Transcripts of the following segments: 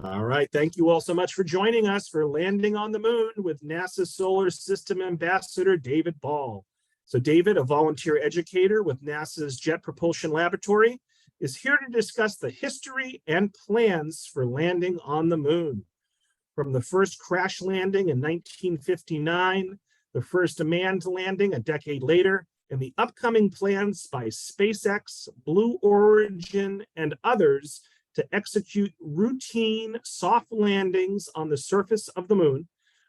All right. Thank you all so much for joining us for Landing on the Moon with NASA Solar System Ambassador David Ball. So David, a volunteer educator with NASA's Jet Propulsion Laboratory, is here to discuss the history and plans for landing on the moon. From the first crash landing in 1959, the first manned landing a decade later, and the upcoming plans by SpaceX, Blue Origin, and others to execute routine soft landings on the surface of the moon,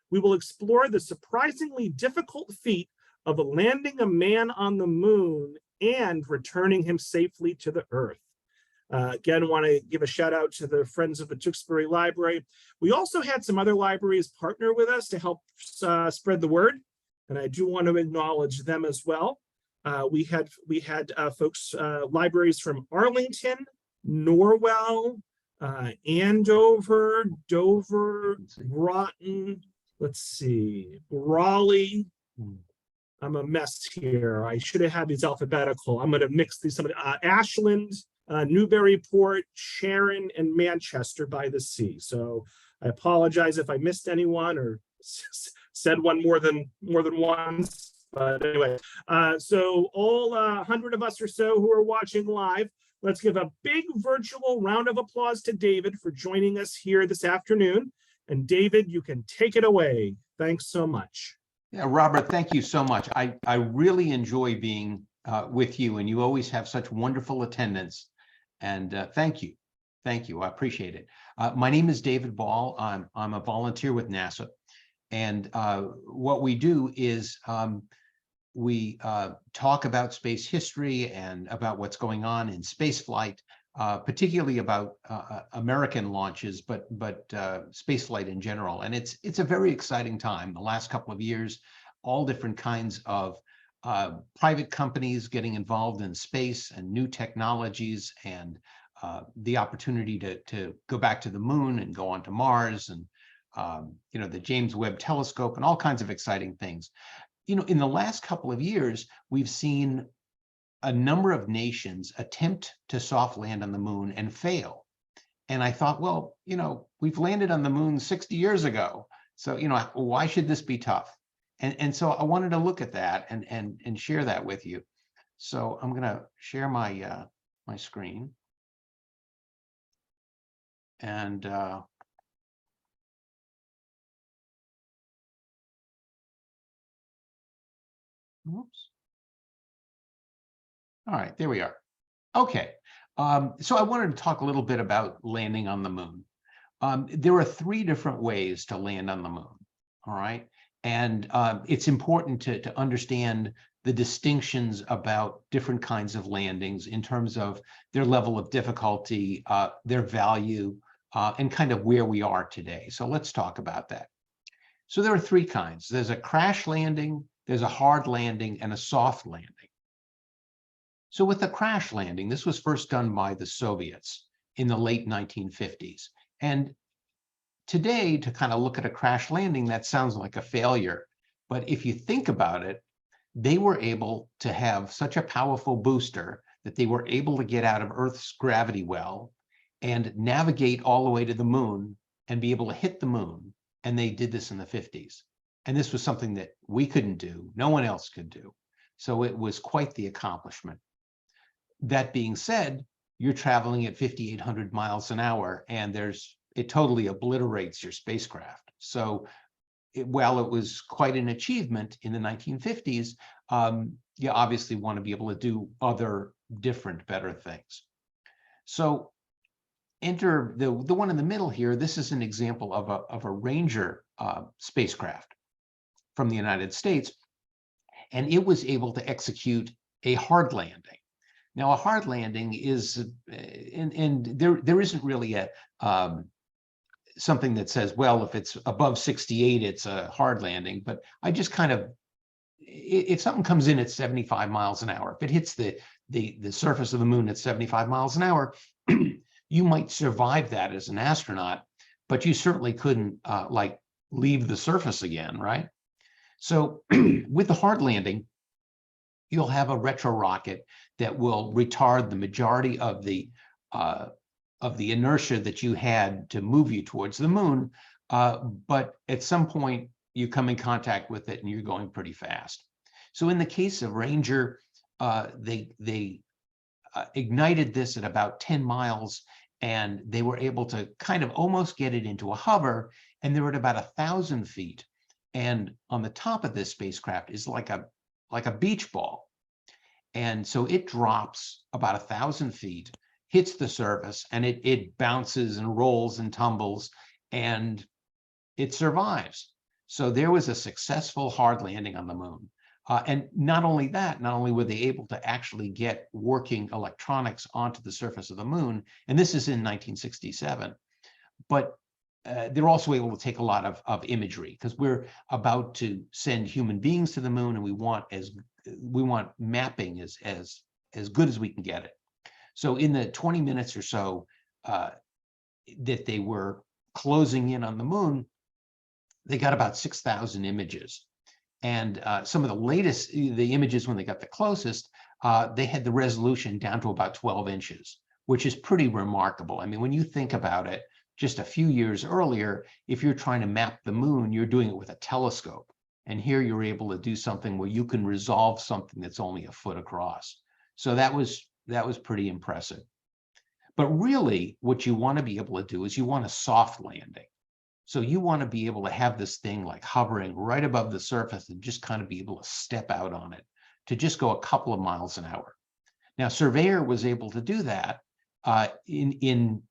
we will explore the surprisingly difficult feat of landing a man on the moon and returning him safely to the Earth. Again, want to give a shout out to the Friends of the Tewksbury Library. We also had some other libraries partner with us to help spread the word, and I do want to acknowledge them as well. We had folks, libraries from Arlington, Norwell, Andover, Dover, Groton, let's see, Raleigh. I'm a mess here. I should have had these alphabetical. I'm going to mix these. Ashland, Newburyport, Sharon, and Manchester by the Sea. So I apologize if I missed anyone or said one more than once. But anyway, so all 100 of us or so who are watching live, let's give a big virtual round of applause to David for joining us here this afternoon. And David, you can take it away. Thanks so much. Yeah, Robert, thank you so much. I really enjoy being with you, and you always have such wonderful attendance. And thank you. Thank you. I appreciate it. My name is David Ball. I'm a volunteer with NASA. And what we do is we talk about space history and about what's going on in space flight, particularly about American launches, but space flight in general. And it's a very exciting time. The last couple of years, all different kinds of private companies getting involved in space and new technologies, and the opportunity to go back to the moon and go on to Mars, and the James Webb Telescope, and all kinds of exciting things. In the last couple of years, we've seen a number of nations attempt to soft land on the moon and fail. And I thought, well, we've landed on the moon 60 years ago. So, why should this be tough? And so I wanted to look at that and share that with you. So I'm going to share my my screen. And oops. All right, there we are. Okay, so I wanted to talk a little bit about landing on the moon. There are 3 different ways to land on the moon, all right? And it's important to understand the distinctions about different kinds of landings in terms of their level of difficulty, their value, and kind of where we are today. So let's talk about that. So there are 3 kinds. There's a crash landing, there's a hard landing, and a soft landing. So with the crash landing, this was first done by the Soviets in the late 1950s. And today, to kind of look at a crash landing, that sounds like a failure. But if you think about it, they were able to have such a powerful booster that they were able to get out of Earth's gravity well and navigate all the way to the moon and be able to hit the moon. And they did this in the 50s. And this was something that we couldn't do, no one else could do. So it was quite the accomplishment. That being said, you're traveling at 5,800 miles an hour, and it totally obliterates your spacecraft. So while it was quite an achievement in the 1950s, you obviously want to be able to do other different, better things. So enter the one in the middle here. This is an example of a Ranger spacecraft from the United States, and it was able to execute a hard landing. Now, a hard landing is, and there isn't really a something that says, well, if it's above 68, it's a hard landing. But I just kind of, if something comes in at 75 miles an hour, if it hits the surface of the moon at 75 miles an hour, you might survive that as an astronaut, but you certainly couldn't like leave the surface again, right? So with the hard landing, you'll have a retro rocket that will retard the majority of the the inertia that you had to move you towards the moon. But at some point, you come in contact with it and you're going pretty fast. So in the case of Ranger, they ignited this at about 10 miles, and they were able to kind of almost get it into a hover, and they were at about 1,000 feet. And on the top of this spacecraft is like a beach ball. And so it drops about 1,000 feet, hits the surface, and it bounces and rolls and tumbles, and it survives. So there was a successful hard landing on the moon. And not only that, not only were they able to actually get working electronics onto the surface of the moon, and this is in 1967, but they're also able to take a lot of imagery, because we're about to send human beings to the moon, and we want mapping as good as we can get it. So in the 20 minutes or so that they were closing in on the moon, they got about 6,000 images. And some of the latest, the images when they got the closest, they had the resolution down to about 12 inches, which is pretty remarkable. I mean, when you think about it, just a few years earlier, if you're trying to map the moon, you're doing it with a telescope. And here you're able to do something where you can resolve something that's only a foot across. So that was pretty impressive. But really, what you want to be able to do is you want a soft landing. So you want to be able to have this thing like hovering right above the surface and just kind of be able to step out on it to just go a couple of miles an hour. Now, Surveyor was able to do that in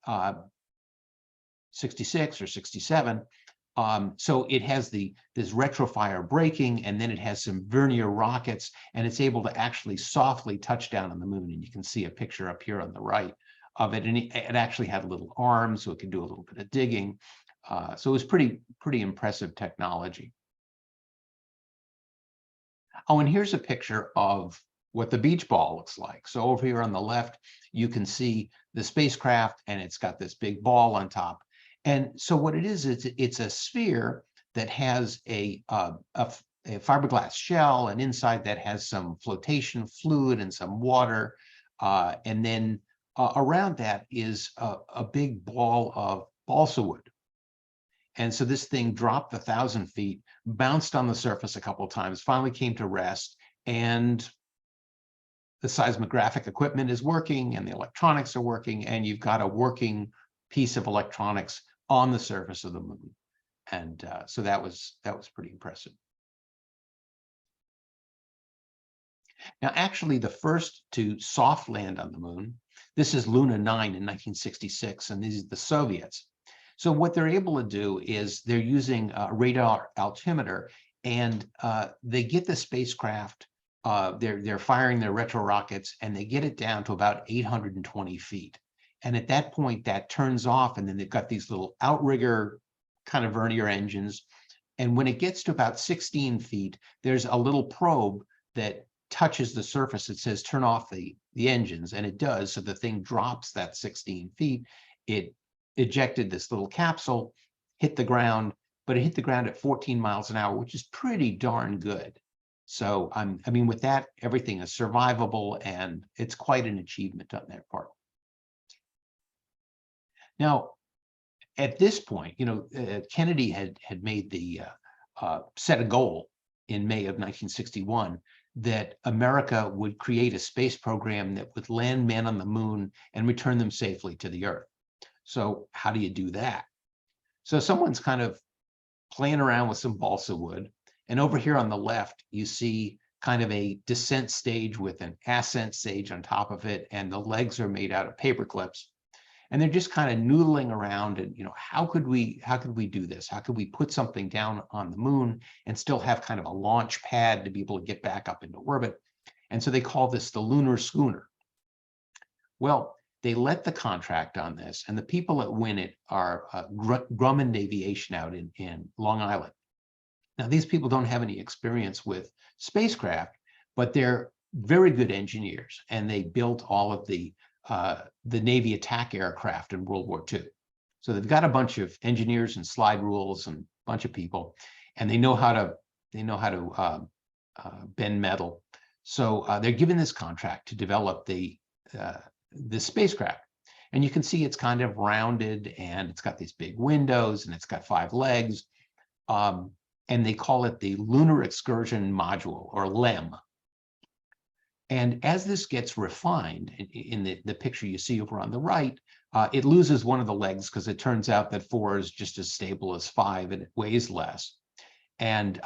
66 or 67. So it has this retrofire braking, and then it has some vernier rockets, and it's able to actually softly touch down on the moon. And you can see a picture up here on the right of it. And it actually had little arms, so it could do a little bit of digging. So it was pretty impressive technology. Oh, and here's a picture of what the beach ball looks like. So over here on the left, you can see the spacecraft, and it's got this big ball on top. And so what it is, it's a sphere that has a fiberglass shell, and inside that has some flotation fluid and some water. And then around that is a big ball of balsa wood. And so this thing dropped 1,000 feet, bounced on the surface a couple of times, finally came to rest, and the seismographic equipment is working and the electronics are working, and you've got a working piece of electronics on the surface of the moon. And so that was pretty impressive. Now, actually, the first to soft land on the moon, this is Luna 9 in 1966, and these are the Soviets. So what they're able to do is they're using a radar altimeter, and they get the spacecraft, they're firing their retro rockets, and they get it down to about 820 feet. And at that point, that turns off, and then they've got these little outrigger kind of vernier engines. And when it gets to about 16 feet, there's a little probe that touches the surface. It says, turn off the engines, and it does. So the thing drops that 16 feet. It ejected this little capsule, hit the ground, but it hit the ground at 14 miles an hour, which is pretty darn good. So I mean, with that, everything is survivable, and it's quite an achievement on their part. Now, at this point, Kennedy had made the set a goal in May of 1961 that America would create a space program that would land men on the moon and return them safely to the Earth. So how do you do that? So someone's kind of playing around with some balsa wood. And over here on the left, you see kind of a descent stage with an ascent stage on top of it. And the legs are made out of paper clips. And they're just kind of noodling around. And, how could we do this? How could we put something down on the moon and still have kind of a launch pad to be able to get back up into orbit? And so they call this the lunar schooner. Well, they let the contract on this, and the people that win it are Grumman Aviation out in Long Island. Now, these people don't have any experience with spacecraft, but they're very good engineers, and they built all of the Navy attack aircraft in World War II. So they've got a bunch of engineers and slide rules and a bunch of people, and they know how to bend metal. So they're given this contract to develop the spacecraft. And you can see it's kind of rounded, and it's got these big windows, and it's got 5 legs. And they call it the Lunar Excursion Module, or LEM. And as this gets refined, in the picture you see over on the right, it loses one of the legs because it turns out that 4 is just as stable as 5 and it weighs less. And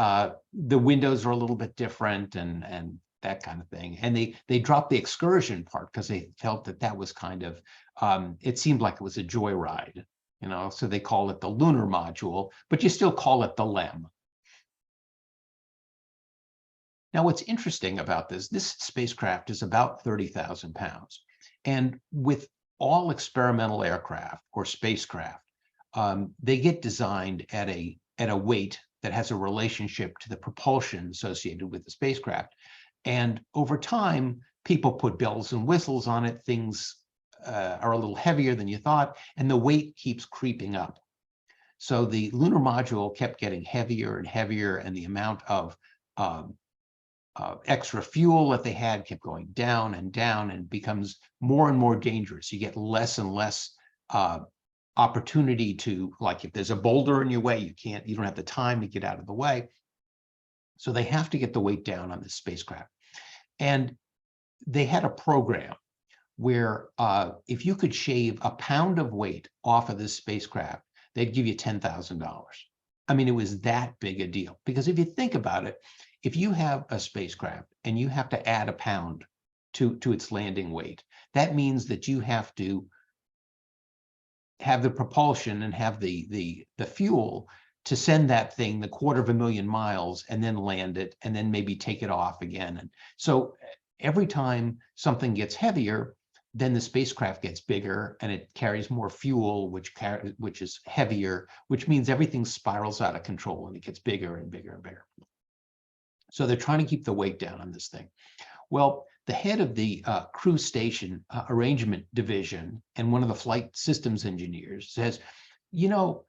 the windows are a little bit different, and that kind of thing. And they dropped the excursion part because they felt that that was kind of, it seemed like it was a joyride, you know, so they call it the lunar module, but you still call it the LEM. Now, what's interesting about this spacecraft is about 30,000 pounds. And with all experimental aircraft or spacecraft, they get designed at a weight that has a relationship to the propulsion associated with the spacecraft. And over time, people put bells and whistles on it. Things are a little heavier than you thought, and the weight keeps creeping up. So the lunar module kept getting heavier and heavier, and the amount of extra fuel that they had kept going down and down, and becomes more and more dangerous. You get less and less opportunity to, like, if there's a boulder in your way, you don't have the time to get out of the way. So they have to get the weight down on this spacecraft. And they had a program where if you could shave a pound of weight off of this spacecraft, they'd give you $10,000. I mean, it was that big a deal. Because if you think about it, if you have a spacecraft and you have to add a pound to its landing weight, that means that you have to have the propulsion and have the fuel to send that thing the 250,000 miles and then land it and then maybe take it off again. And so every time something gets heavier, then the spacecraft gets bigger and it carries more fuel, which is heavier, which means everything spirals out of control and it gets bigger and bigger and bigger. So they're trying to keep the weight down on this thing. Well, the head of the crew station arrangement division and one of the flight systems engineers says, you know,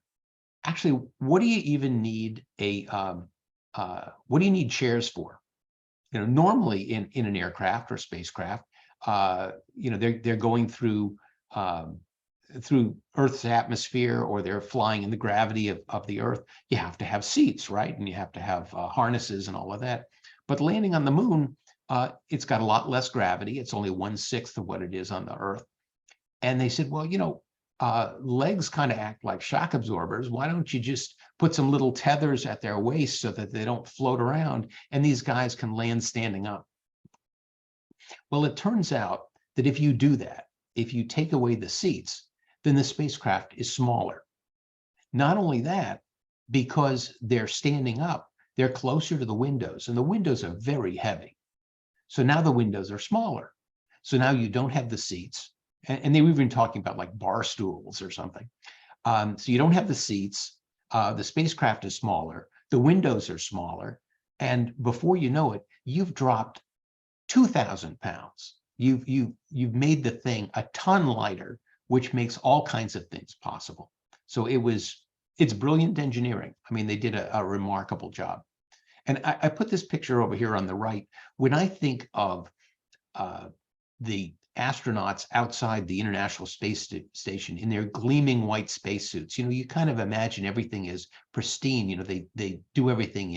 actually, what do you even need what do you need chairs for? You know, normally in an aircraft or spacecraft, you know, they're going through Earth's atmosphere, or they're flying in the gravity of the Earth. You have to have seats, right? And you have to have harnesses and all of that. But landing on the moon, it's got a lot less gravity. It's only 1/6 of what it is on the Earth. And they said, well, you know, legs kind of act like shock absorbers. Why don't you just put some little tethers at their waist so that they don't float around and these guys can land standing up? Well, it turns out that if you do that, if you take away the seats, then the spacecraft is smaller. Not only that, because they're standing up, they're closer to the windows, and the windows are very heavy. So now the windows are smaller. So now you don't have the seats. And they were even talking about like bar stools or something. So you don't have the seats. The spacecraft is smaller. The windows are smaller. And before you know it, you've dropped 2,000 pounds. You've made the thing a ton lighter, which makes all kinds of things possible. So it's brilliant engineering. I mean, they did a remarkable job. And I put this picture over here on the right. When I think of the astronauts outside the International Space Station in their gleaming white spacesuits, you know, you kind of imagine everything is pristine. You know, they do everything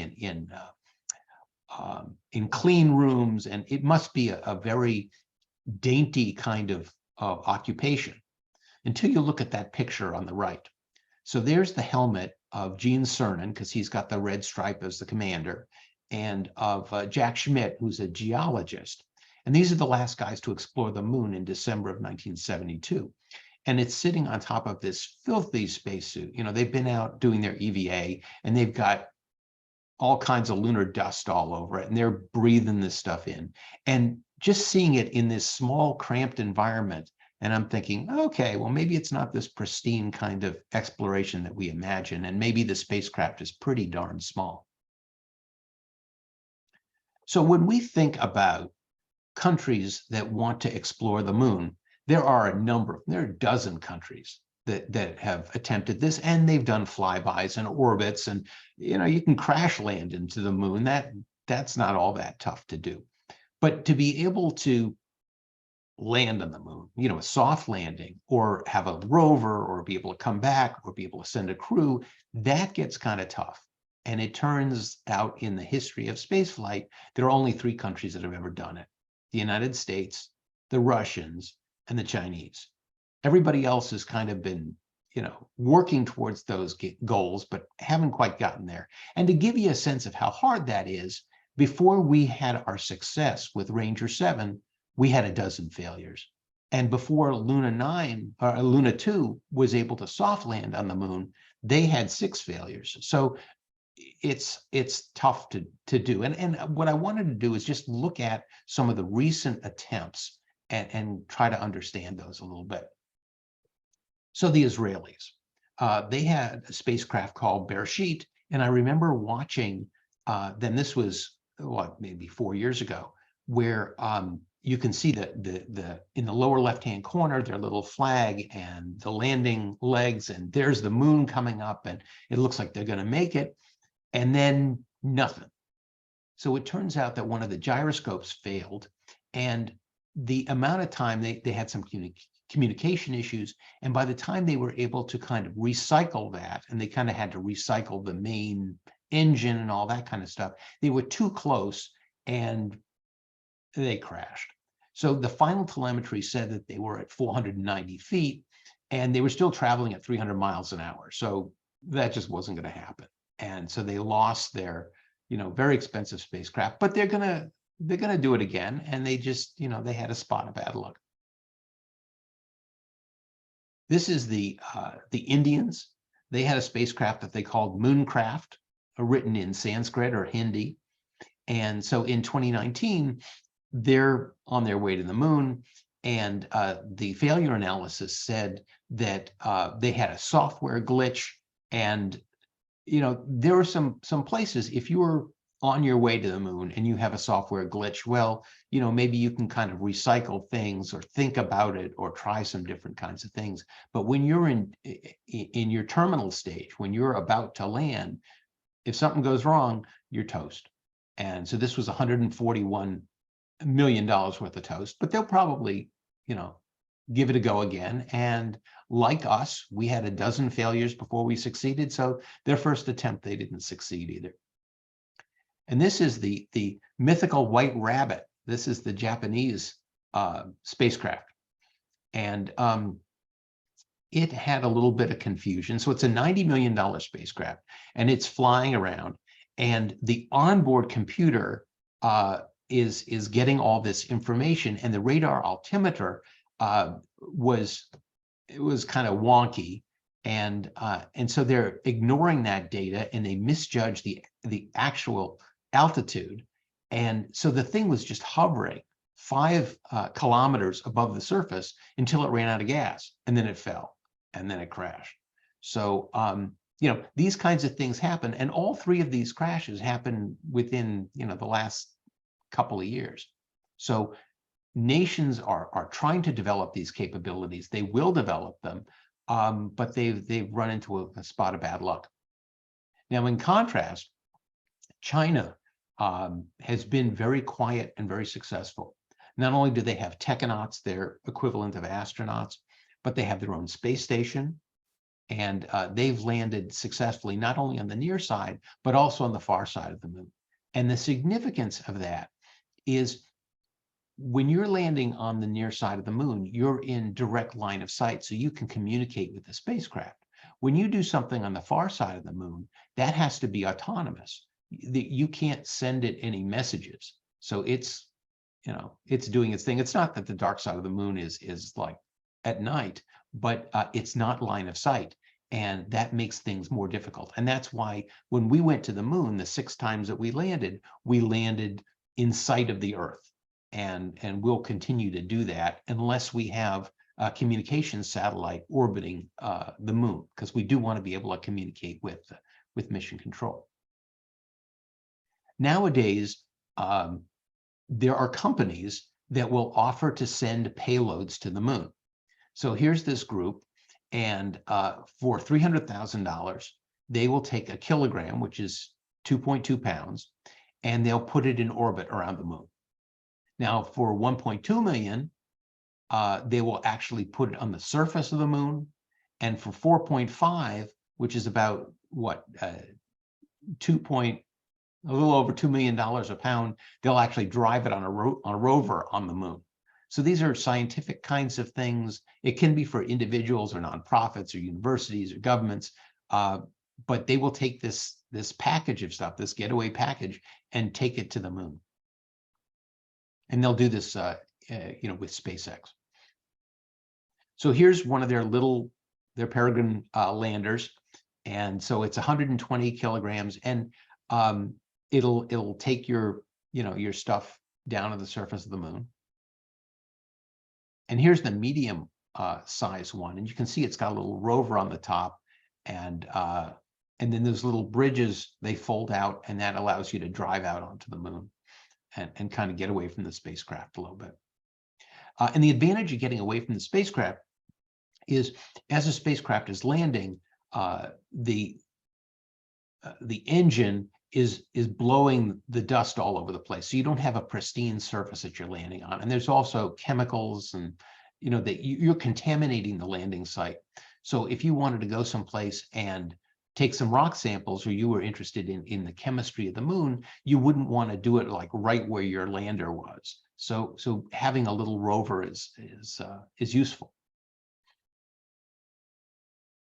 in clean rooms, and it must be a very dainty kind of occupation until you look at that picture on the right. So there's the helmet of Gene Cernan, because he's got the red stripe as the commander, and of Jack Schmitt, who's a geologist. And these are the last guys to explore the moon in December of 1972. And it's sitting on top of this filthy spacesuit. You know, they've been out doing their EVA, and they've got all kinds of lunar dust all over it, and they're breathing this stuff in. And just seeing it in this small, cramped environment, and I'm thinking, okay, well, maybe it's not this pristine kind of exploration that we imagine, and maybe the spacecraft is pretty darn small. So when we think about countries that want to explore the moon, there are a dozen countries that have attempted this, and they've done flybys and orbits, and you know, you can crash land into the moon. That's not all that tough to do. But to be able to land on the moon, a soft landing, or have a rover, or be able to come back, or be able to send a crew, that gets kind of tough. And it turns out in the history of spaceflight, there are only 3 countries that have ever done it: the United States, the Russians, and the Chinese. Everybody else has kind of been, working towards those goals, but haven't quite gotten there. And to give you a sense of how hard that is, before we had our success with Ranger 7, we had a dozen failures. And before Luna 2 was able to soft land on the moon, they had 6 failures. So it's tough to do. And what I wanted to do is just look at some of the recent attempts and try to understand those a little bit. So the Israelis, they had a spacecraft called Bereshit, and I remember watching them. This was maybe 4 years ago, where you can see the in the lower left-hand corner, their little flag and the landing legs, and there's the moon coming up, and it looks like they're going to make it, and then nothing. So it turns out that one of the gyroscopes failed, and the amount of time they had some communication issues, and by the time they were able to kind of recycle that, and they kind of had to recycle the main engine and all that kind of stuff, they were too close and they crashed. So the final telemetry said that they were at 490 feet and they were still traveling at 300 miles an hour. So that just wasn't going to happen. And so they lost their, very expensive spacecraft, but they're going to do it again. And they just, they had a spot of bad luck. This is the Indians. They had a spacecraft that they called Mooncraft, written in Sanskrit or Hindi. And so in 2019, they're on their way to the moon. And the failure analysis said that they had a software glitch. And, there are some places, if you were on your way to the moon and you have a software glitch, well, maybe you can kind of recycle things or think about it or try some different kinds of things. But when you're in your terminal stage, when you're about to land, if something goes wrong, you're toast. And so this was $141 million worth of toast, but they'll probably, give it a go again. And like us, we had a dozen failures before we succeeded. So their first attempt, they didn't succeed either. And this is the mythical White Rabbit. This is the Japanese spacecraft. And it had a little bit of confusion. So it's a $90 million spacecraft, and it's flying around. And the onboard computer is getting all this information. And the radar altimeter was kind of wonky. And so they're ignoring that data, and they misjudge the actual altitude. And so the thing was just hovering 5 kilometers above the surface until it ran out of gas, and then it fell, and then it crashed. So, these kinds of things happen. And all 3 of these crashes happen within, the last couple of years. So nations are trying to develop these capabilities. They will develop them, but they've run into a spot of bad luck. Now, in contrast, China has been very quiet and very successful. Not only do they have technonauts, their equivalent of astronauts, but they have their own space station. And they've landed successfully, not only on the near side, but also on the far side of the moon. And the significance of that is when you're landing on the near side of the moon, you're in direct line of sight, so you can communicate with the spacecraft. When you do something on the far side of the moon, that has to be autonomous. You can't send it any messages. So it's doing its thing. It's not that the dark side of the moon is like at night, but it's not line of sight. And that makes things more difficult. And that's why when we went to the moon, the 6 times that we landed in sight of the Earth. And we'll continue to do that unless we have a communications satellite orbiting the moon, because we do want to be able to communicate with mission control. Nowadays, there are companies that will offer to send payloads to the moon. So here's this group, and for $300,000, they will take a kilogram, which is 2.2 pounds, and they'll put it in orbit around the moon. Now, for 1.2 million, they will actually put it on the surface of the moon. And for 4.5, which is about what, a little over $2 million a pound, they'll actually drive it on a rover on the moon. So these are scientific kinds of things. It can be for individuals or nonprofits or universities or governments, but they will take this package of stuff, this getaway package, and take it to the moon. And they'll do this, with SpaceX. So here's one of their Peregrine landers, and so it's 120 kilograms, and it'll take your stuff down to the surface of the moon. And here's the medium size one, and you can see it's got a little rover on the top, and then those little bridges, they fold out, and that allows you to drive out onto the moon and kind of get away from the spacecraft a little bit. And the advantage of getting away from the spacecraft is, as the spacecraft is landing, the engine is blowing the dust all over the place. So you don't have a pristine surface that you're landing on. And there's also chemicals, and that you're contaminating the landing site. So if you wanted to go someplace and take some rock samples, or you were interested in the chemistry of the moon, you wouldn't want to do it like right where your lander was. So having a little rover is useful.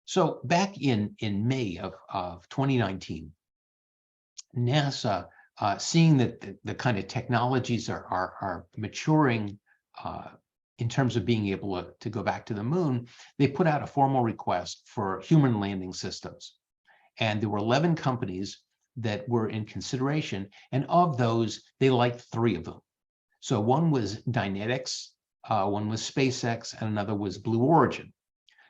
So back in May of 2019, NASA, seeing that the kind of technologies are maturing in terms of being able to go back to the moon, they put out a formal request for human landing systems. And there were 11 companies that were in consideration, and of those, they liked 3 of them. So one was Dynetics, one was SpaceX, and another was Blue Origin.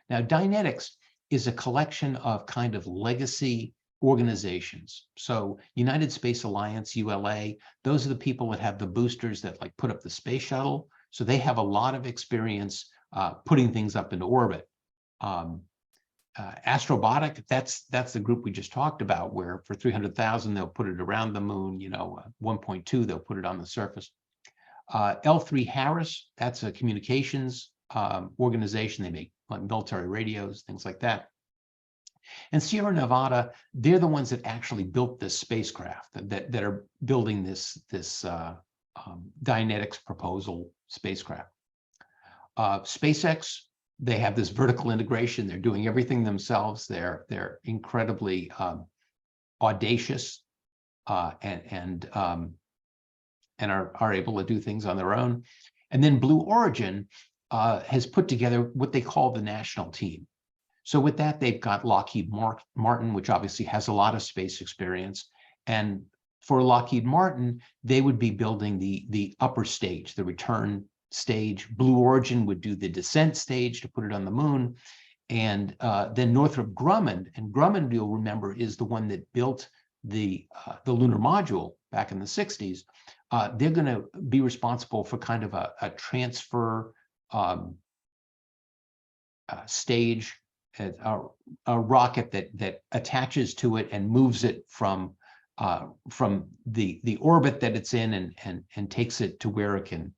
Now, Dynetics is a collection of kind of legacy organizations. So United Space Alliance, ULA, those are the people that have the boosters that like put up the space shuttle. So they have a lot of experience putting things up into orbit. Astrobotic, that's the group we just talked about, where for 300,000 they'll put it around the moon. 1.2 they'll put it on the surface. L3 Harris, that's a communications organization. They make like military radios, things like that. And Sierra Nevada, they're the ones that actually built this spacecraft, that are building this Dynetics proposal spacecraft. SpaceX, they have this vertical integration. They're doing everything themselves. They're incredibly audacious and are able to do things on their own. And then Blue Origin has put together what they call the national team. So with that, they've got Lockheed Martin, which obviously has a lot of space experience. And for Lockheed Martin, they would be building the upper stage, the return stage. Blue Origin would do the descent stage to put it on the moon. And then Northrop Grumman, and Grumman, you'll remember, is the one that built the lunar module back in the 60s. They're going to be responsible for kind of a transfer stage, a rocket that attaches to it and moves it from the orbit that it's in and takes it to where it can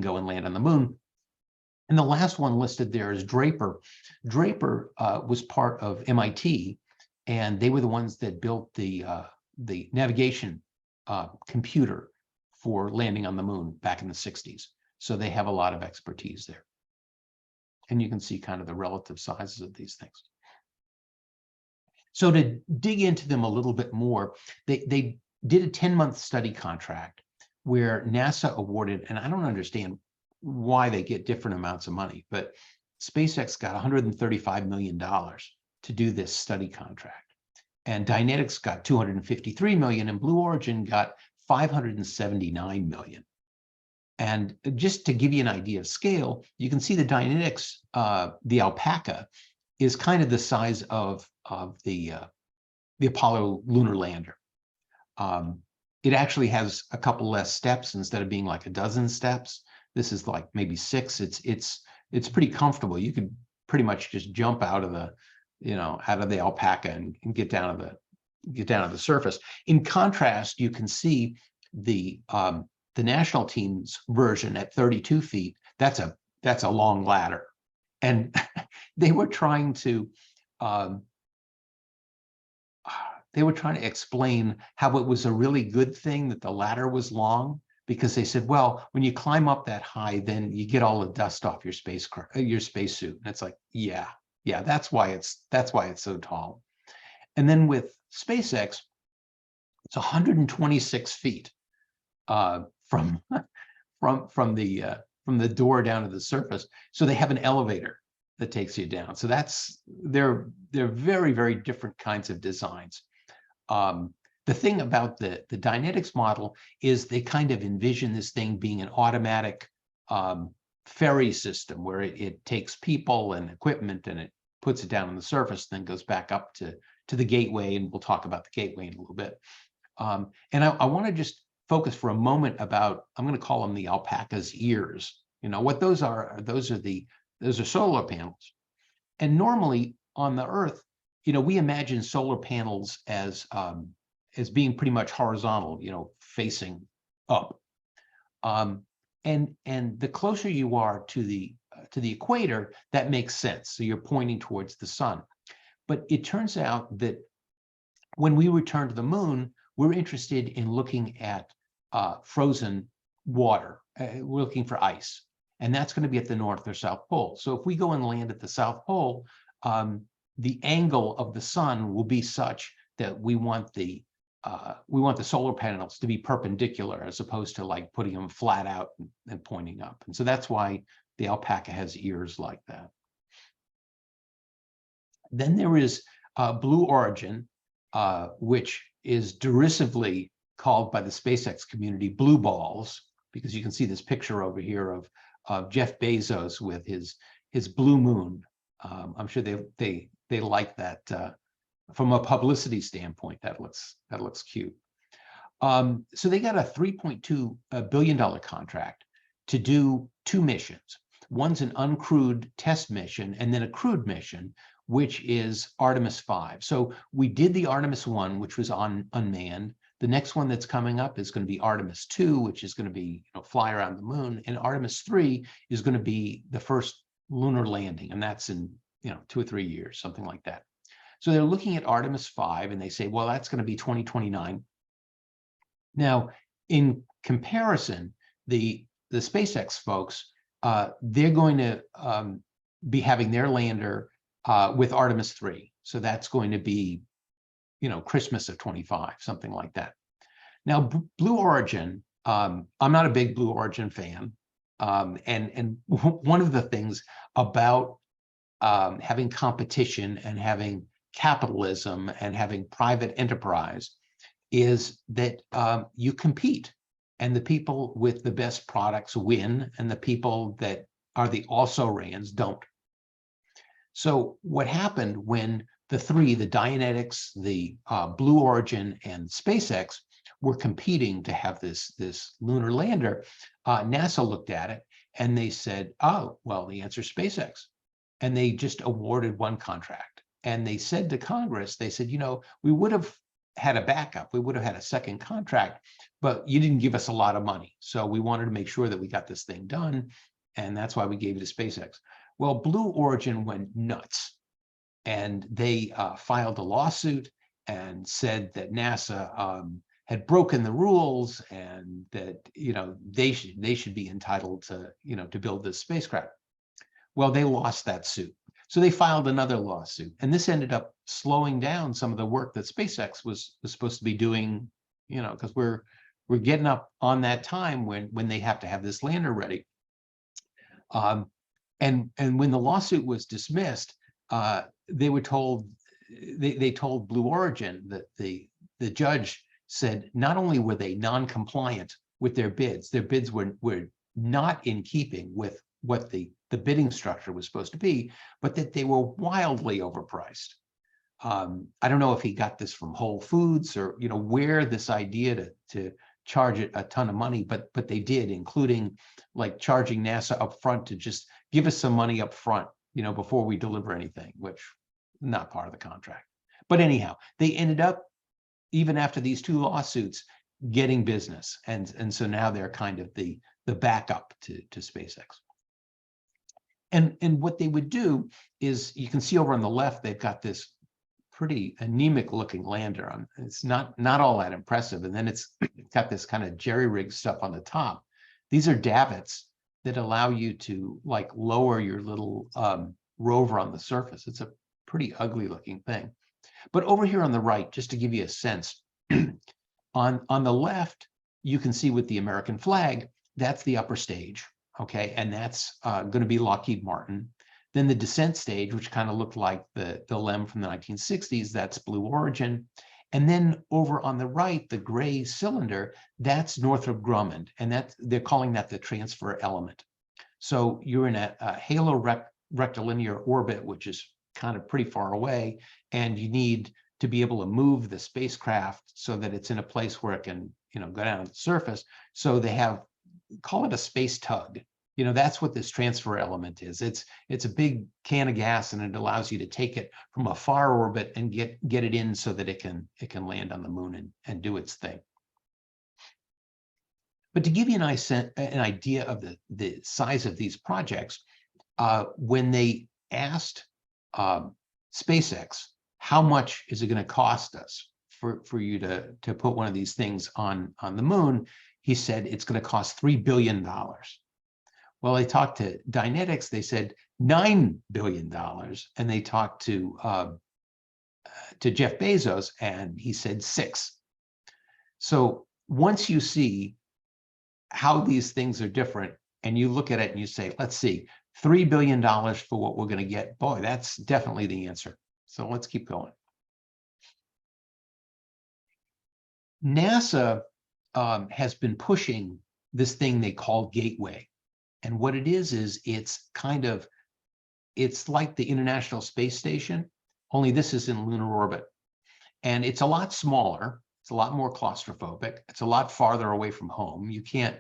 go and land on the moon. And the last one listed there is Draper. Draper was part of MIT, and they were the ones that built the navigation computer for landing on the moon back in the 60s. So they have a lot of expertise there. And you can see kind of the relative sizes of these things. So to dig into them a little bit more, they did a 10-month study contract where NASA awarded, and I don't understand why they get different amounts of money, but SpaceX got $135 million to do this study contract. And Dynetics got $253 million, and Blue Origin got $579 million. And just to give you an idea of scale, you can see the Dynetics, the Alpaca, is kind of the size of the Apollo lunar lander. It actually has a couple less steps instead of being like a dozen steps. This is like maybe 6. It's pretty comfortable. You could pretty much just jump out of the Alpaca and get down to the surface. In contrast, you can see the national team's version at 32 feet. That's a that's a long ladder. And they were trying to explain how it was a really good thing that the ladder was long, because they said, well, when you climb up that high, then you get all the dust off your spacesuit. And it's like, yeah, that's why it's so tall. And then with SpaceX, it's 126 feet from the door down to the surface. So they have an elevator that takes you down. So they're very, very different kinds of designs. The thing about the Dynetics model is they kind of envision this thing being an automatic ferry system where it takes people and equipment and it puts it down on the surface, then goes back up to the gateway, and we'll talk about the gateway in a little bit. And I want to just focus for a moment about, I'm going to call them the alpaca's ears. You know what those are? Those are solar panels. And normally on the Earth, we imagine solar panels as being pretty much horizontal, facing up. And the closer you are to the equator, that makes sense. So you're pointing towards the sun. But it turns out that when we return to the moon, we're interested in looking at frozen water. We're looking for ice, and that's going to be at the North or South Pole. So if we go and land at the South Pole, the angle of the sun will be such that we want the solar panels to be perpendicular, as opposed to like putting them flat out and pointing up. And so that's why the alpaca has ears like that. Then there is Blue Origin, which is derisively called by the SpaceX community blue balls, because you can see this picture over here of Jeff Bezos with his blue moon. I'm sure they like that from a publicity standpoint. That looks cute. So they got a $3.2 billion contract to do 2 missions. One's an uncrewed test mission, and then a crewed mission, which is Artemis 5. So we did the Artemis 1, which was unmanned. The next one that's coming up is going to be Artemis 2, which is going to be fly around the moon, and Artemis 3 is going to be the first lunar landing, and that's in 2 or 3 years, something like that. So they're looking at Artemis 5, and they say, well, that's going to be 2029. Now, in comparison, the SpaceX folks, they're going to be having their lander with Artemis 3. So that's going to be, Christmas of 25, something like that. Now, Blue Origin, I'm not a big Blue Origin fan. And one of the things about having competition and having capitalism and having private enterprise is that you compete, and the people with the best products win, and the people that are the also-rans don't. So what happened when the Dynetics, the Blue Origin, and SpaceX were competing to have this lunar lander, NASA looked at it and they said, oh, well, the answer is SpaceX. And they just awarded one contract. And they said to Congress, they said, we would have had a backup. We would have had a second contract, but you didn't give us a lot of money. So we wanted to make sure that we got this thing done. And that's why we gave it to SpaceX. Well, Blue Origin went nuts, and they filed a lawsuit and said that NASA had broken the rules, and that they should be entitled to to build this spacecraft. Well, they lost that suit, so they filed another lawsuit, and this ended up slowing down some of the work that SpaceX was supposed to be doing, because we're getting up on that time when they have to have this lander ready. And when the lawsuit was dismissed, they were told, they told Blue Origin that the judge said not only were they non-compliant with their bids were not in keeping with what the bidding structure was supposed to be, but that they were wildly overpriced. I don't know if he got this from Whole Foods or where this idea to charge it a ton of money, but they did, including like charging NASA up front to just give us some money up front, before we deliver anything, which not part of the contract. But anyhow, they ended up, even after these 2 lawsuits, getting business, and so now they're kind of the backup to SpaceX. And what they would do is, you can see over on the left, they've got this pretty anemic looking lander on. It's not all that impressive. And then it's got this kind of jerry-rigged stuff on the top. These are davits that allow you to like lower your little rover on the surface. It's a pretty ugly looking thing. But over here on the right, just to give you a sense, on the left, you can see with the American flag, that's the upper stage, okay? And that's going to be Lockheed Martin. Then the descent stage, which kind of looked like the LEM from the 1960s, that's Blue Origin. And then over on the right, the gray cylinder, that's Northrop Grumman, and they're calling that the transfer element. So you're in a halo rectilinear orbit, which is kind of pretty far away, and you need to be able to move the spacecraft so that it's in a place where it can, go down to the surface. So they call it a space tug. That's what this transfer element is. It's a big can of gas, and it allows you to take it from a far orbit and get it in so that it can land on the moon and do its thing. But to give you an idea of the size of these projects, when they asked SpaceX, how much is it going to cost us for you to put one of these things on the moon, he said it's going to cost $3 billion. Well, they talked to Dynetics, they said $9 billion, and they talked to Jeff Bezos, and he said $6 billion. So once you see how these things are different, and you look at it and you say, let's see, $3 billion for what we're going to get, boy, that's definitely the answer. So let's keep going. NASA has been pushing this thing they call Gateway. And what it is it's like the International Space Station, only this is in lunar orbit. And it's a lot smaller. It's a lot more claustrophobic. It's a lot farther away from home. You can't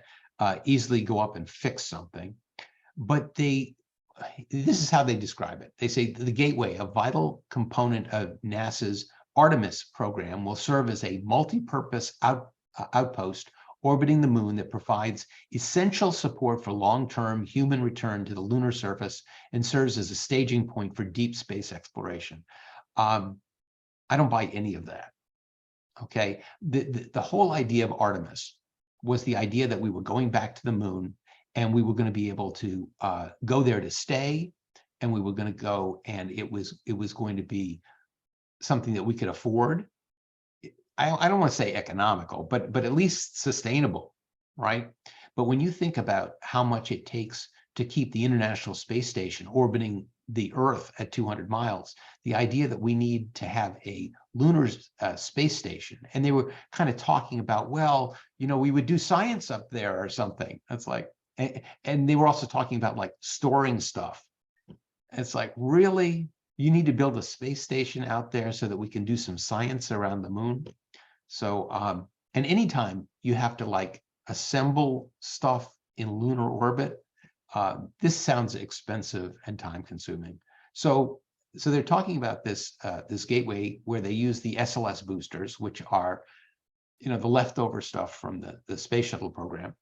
easily go up and fix something. But this is how they describe it. They say the Gateway, a vital component of NASA's Artemis program, will serve as a multi-purpose outpost orbiting the moon that provides essential support for long-term human return to the lunar surface and serves as a staging point for deep space exploration. I don't buy any of that. Okay, the whole idea of Artemis was the idea that we were going back to the moon, and we were going to be able to go there to stay, and we were going to go, and it was going to be something that we could afford. I don't want to say economical, but at least sustainable, right? But when you think about how much it takes to keep the International Space Station orbiting the Earth at 200 miles, the idea that we need to have a lunar space station, and they were kind of talking about, well, we would do science up there or something. That's like, and they were also talking about like storing stuff. It's like, really? You need to build a space station out there so that we can do some science around the moon? So, and anytime you have to like assemble stuff in lunar orbit, this sounds expensive and time consuming. So they're talking about this Gateway where they use the SLS boosters, which are, the leftover stuff from the space shuttle program.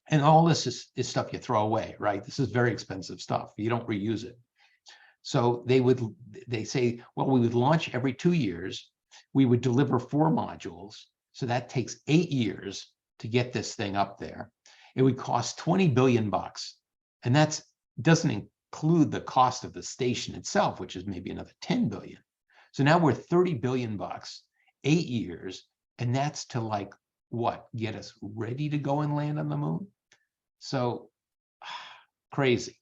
And all this is stuff you throw away, right? This is very expensive stuff. You don't reuse it. So they say, well, we would launch every 2 years. We would deliver 4 modules. So that takes 8 years to get this thing up there. It would cost $20 billion. And that doesn't include the cost of the station itself, which is maybe another 10 billion. So now we're 30 billion bucks, 8 years. And that's to like, what, get us ready to go and land on the moon? So crazy.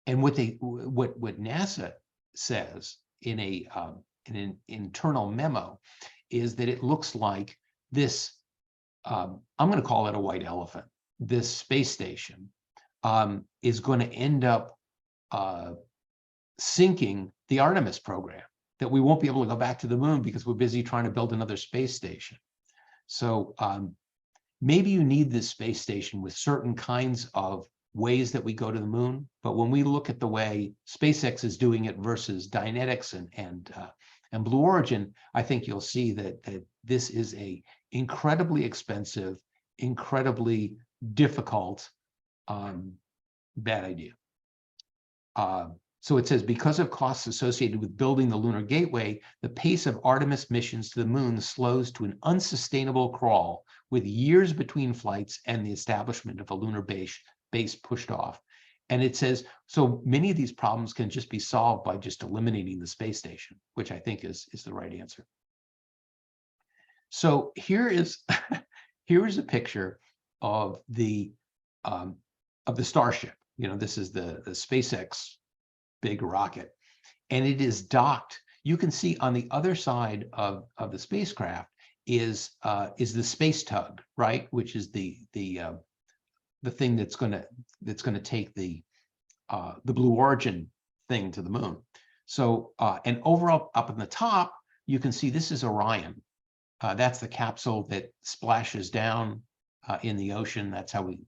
And what NASA says in an internal memo is that it looks like this, I'm going to call it a white elephant, this space station is going to end up sinking the Artemis program, that we won't be able to go back to the moon because we're busy trying to build another space station. So maybe you need this space station with certain kinds of ways that we go to the moon. But when we look at the way SpaceX is doing it versus Dynetics and Blue Origin, I think you'll see that this is a incredibly expensive, incredibly difficult, bad idea. So it says, because of costs associated with building the lunar gateway, the pace of Artemis missions to the moon slows to an unsustainable crawl, with years between flights and the establishment of a lunar base pushed off. And it says, so many of these problems can just be solved by just eliminating the space station, which I think is the right answer. So here is a picture of the Starship. This is the SpaceX big rocket, and it is docked. You can see on the other side of the spacecraft is the space tug, right? Which is the thing that's going to take the Blue Origin thing to the moon. So and overall up in the top, you can see this is Orion. That's the capsule that splashes down in the ocean. That's how we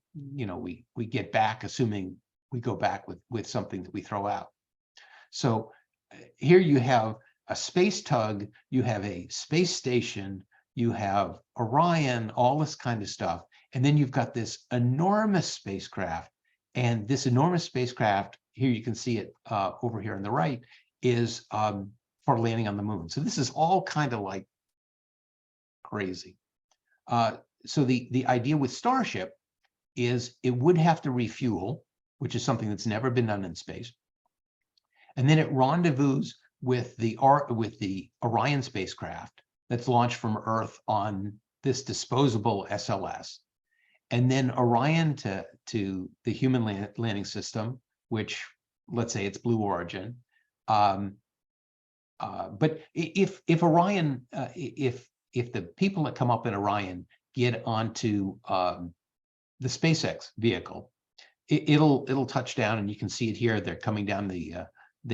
get back, assuming we go back with something that we throw out. So here you have a space tug, you have a space station, you have Orion, all this kind of stuff. And then you've got this enormous spacecraft. And this enormous spacecraft, here you can see it over here on the right, is for landing on the moon. So this is all kind of like crazy. So the idea with Starship is it would have to refuel, which is something that's never been done in space. And then it rendezvous with the Orion spacecraft that's launched from Earth on this disposable SLS. And then Orion to the human landing system, which, let's say it's Blue Origin. But if Orion, if the people that come up in Orion get onto the SpaceX vehicle, it'll touch down, and you can see it here. They're coming down the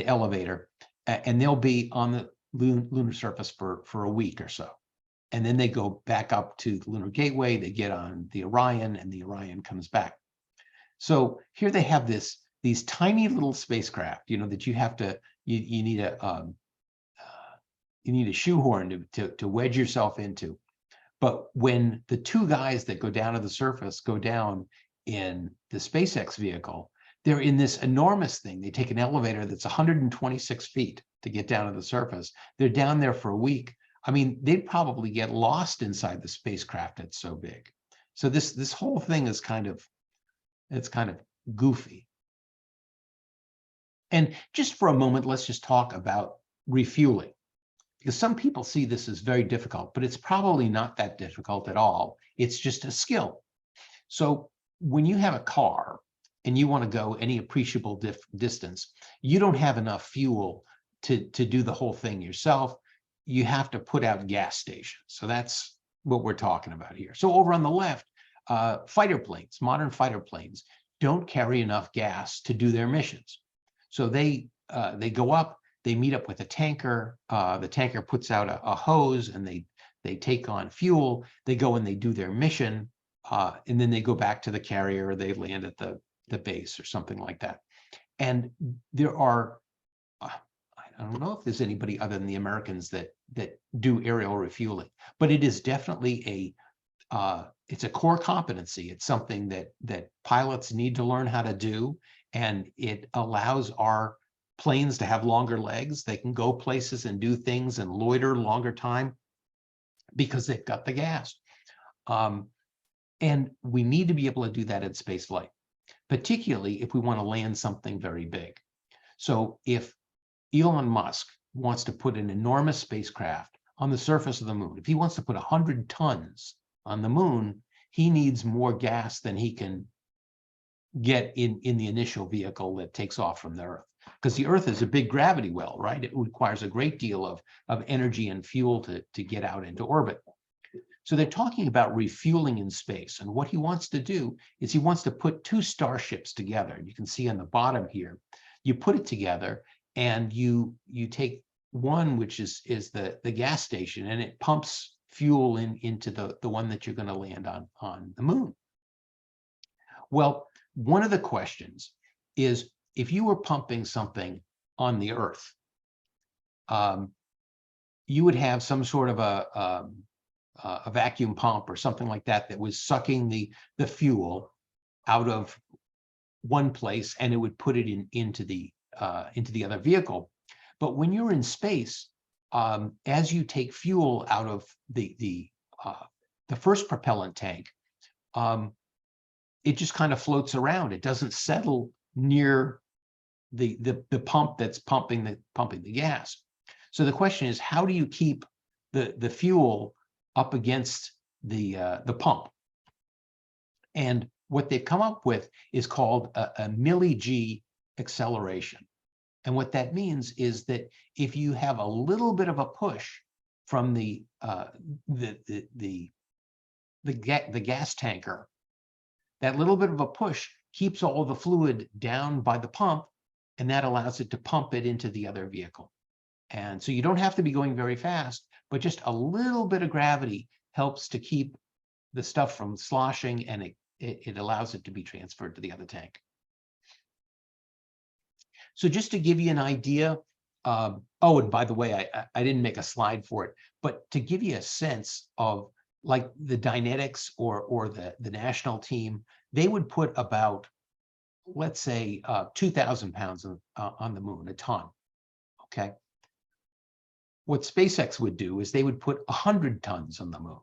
elevator, and they'll be on the lunar surface for a week or so. And then they go back up to the lunar gateway, they get on the Orion, and the Orion comes back. So here they have these tiny little spacecraft, that you have to, you need a shoehorn to wedge yourself into. But when the two guys that go down to the surface go down in the SpaceX vehicle, they're in this enormous thing. They take an elevator that's 126 feet to get down to the surface. They're down there for a week. I mean, they'd probably get lost inside the spacecraft. It's so big. So this whole thing is kind of goofy. And just for a moment, let's just talk about refueling, because some people see this as very difficult, but it's probably not that difficult at all. It's just a skill. So when you have a car and you want to go any appreciable distance, you don't have enough fuel to do the whole thing yourself. You have to put out gas stations. So that's what we're talking about here. So over on the left, fighter planes, modern fighter planes, don't carry enough gas to do their missions. So they go up, they meet up with a tanker. The tanker puts out a hose, and they take on fuel. They go and they do their mission, and then they go back to the carrier. Or they land at the base or something like that. And there are, I don't know if there's anybody other than the Americans that do aerial refueling, but it is definitely it's a core competency. It's something that pilots need to learn how to do, and it allows our planes to have longer legs. They can go places and do things and loiter longer time because they've got the gas. And we need to be able to do that in space flight, particularly if we want to land something very big. So if Elon Musk wants to put an enormous spacecraft on the surface of the moon, if he wants to put 100 tons on the moon, he needs more gas than he can get in the initial vehicle that takes off from the Earth. Because the Earth is a big gravity well, right? It requires a great deal of energy and fuel to get out into orbit. So they're talking about refueling in space. And what he wants to do is he wants to put two starships together. You can see on the bottom here, you put it together, and you take one, which is the gas station, and it pumps fuel into the one that you're going to land on the moon. Well, one of the questions is, if you were pumping something on the Earth, you would have some sort of a vacuum pump or something like that was sucking the fuel out of one place, and it would put it into the into the other vehicle. But when you're in space, as you take fuel out of the first propellant tank, it just kind of floats around. It doesn't settle near the pump that's pumping the gas. So the question is, how do you keep the fuel up against the pump? And what they've come up with is called a milli-G acceleration. And what that means is that if you have a little bit of a push from the gas tanker, that little bit of a push keeps all the fluid down by the pump, and that allows it to pump it into the other vehicle. And so you don't have to be going very fast, but just a little bit of gravity helps to keep the stuff from sloshing, and it allows it to be transferred to the other tank. So just to give you an idea, oh, and by the way, I didn't make a slide for it, but to give you a sense of like the Dynetics or the national team, they would put about, let's say, 2,000 pounds on the moon, a ton, okay? What SpaceX would do is they would put 100 tons on the moon.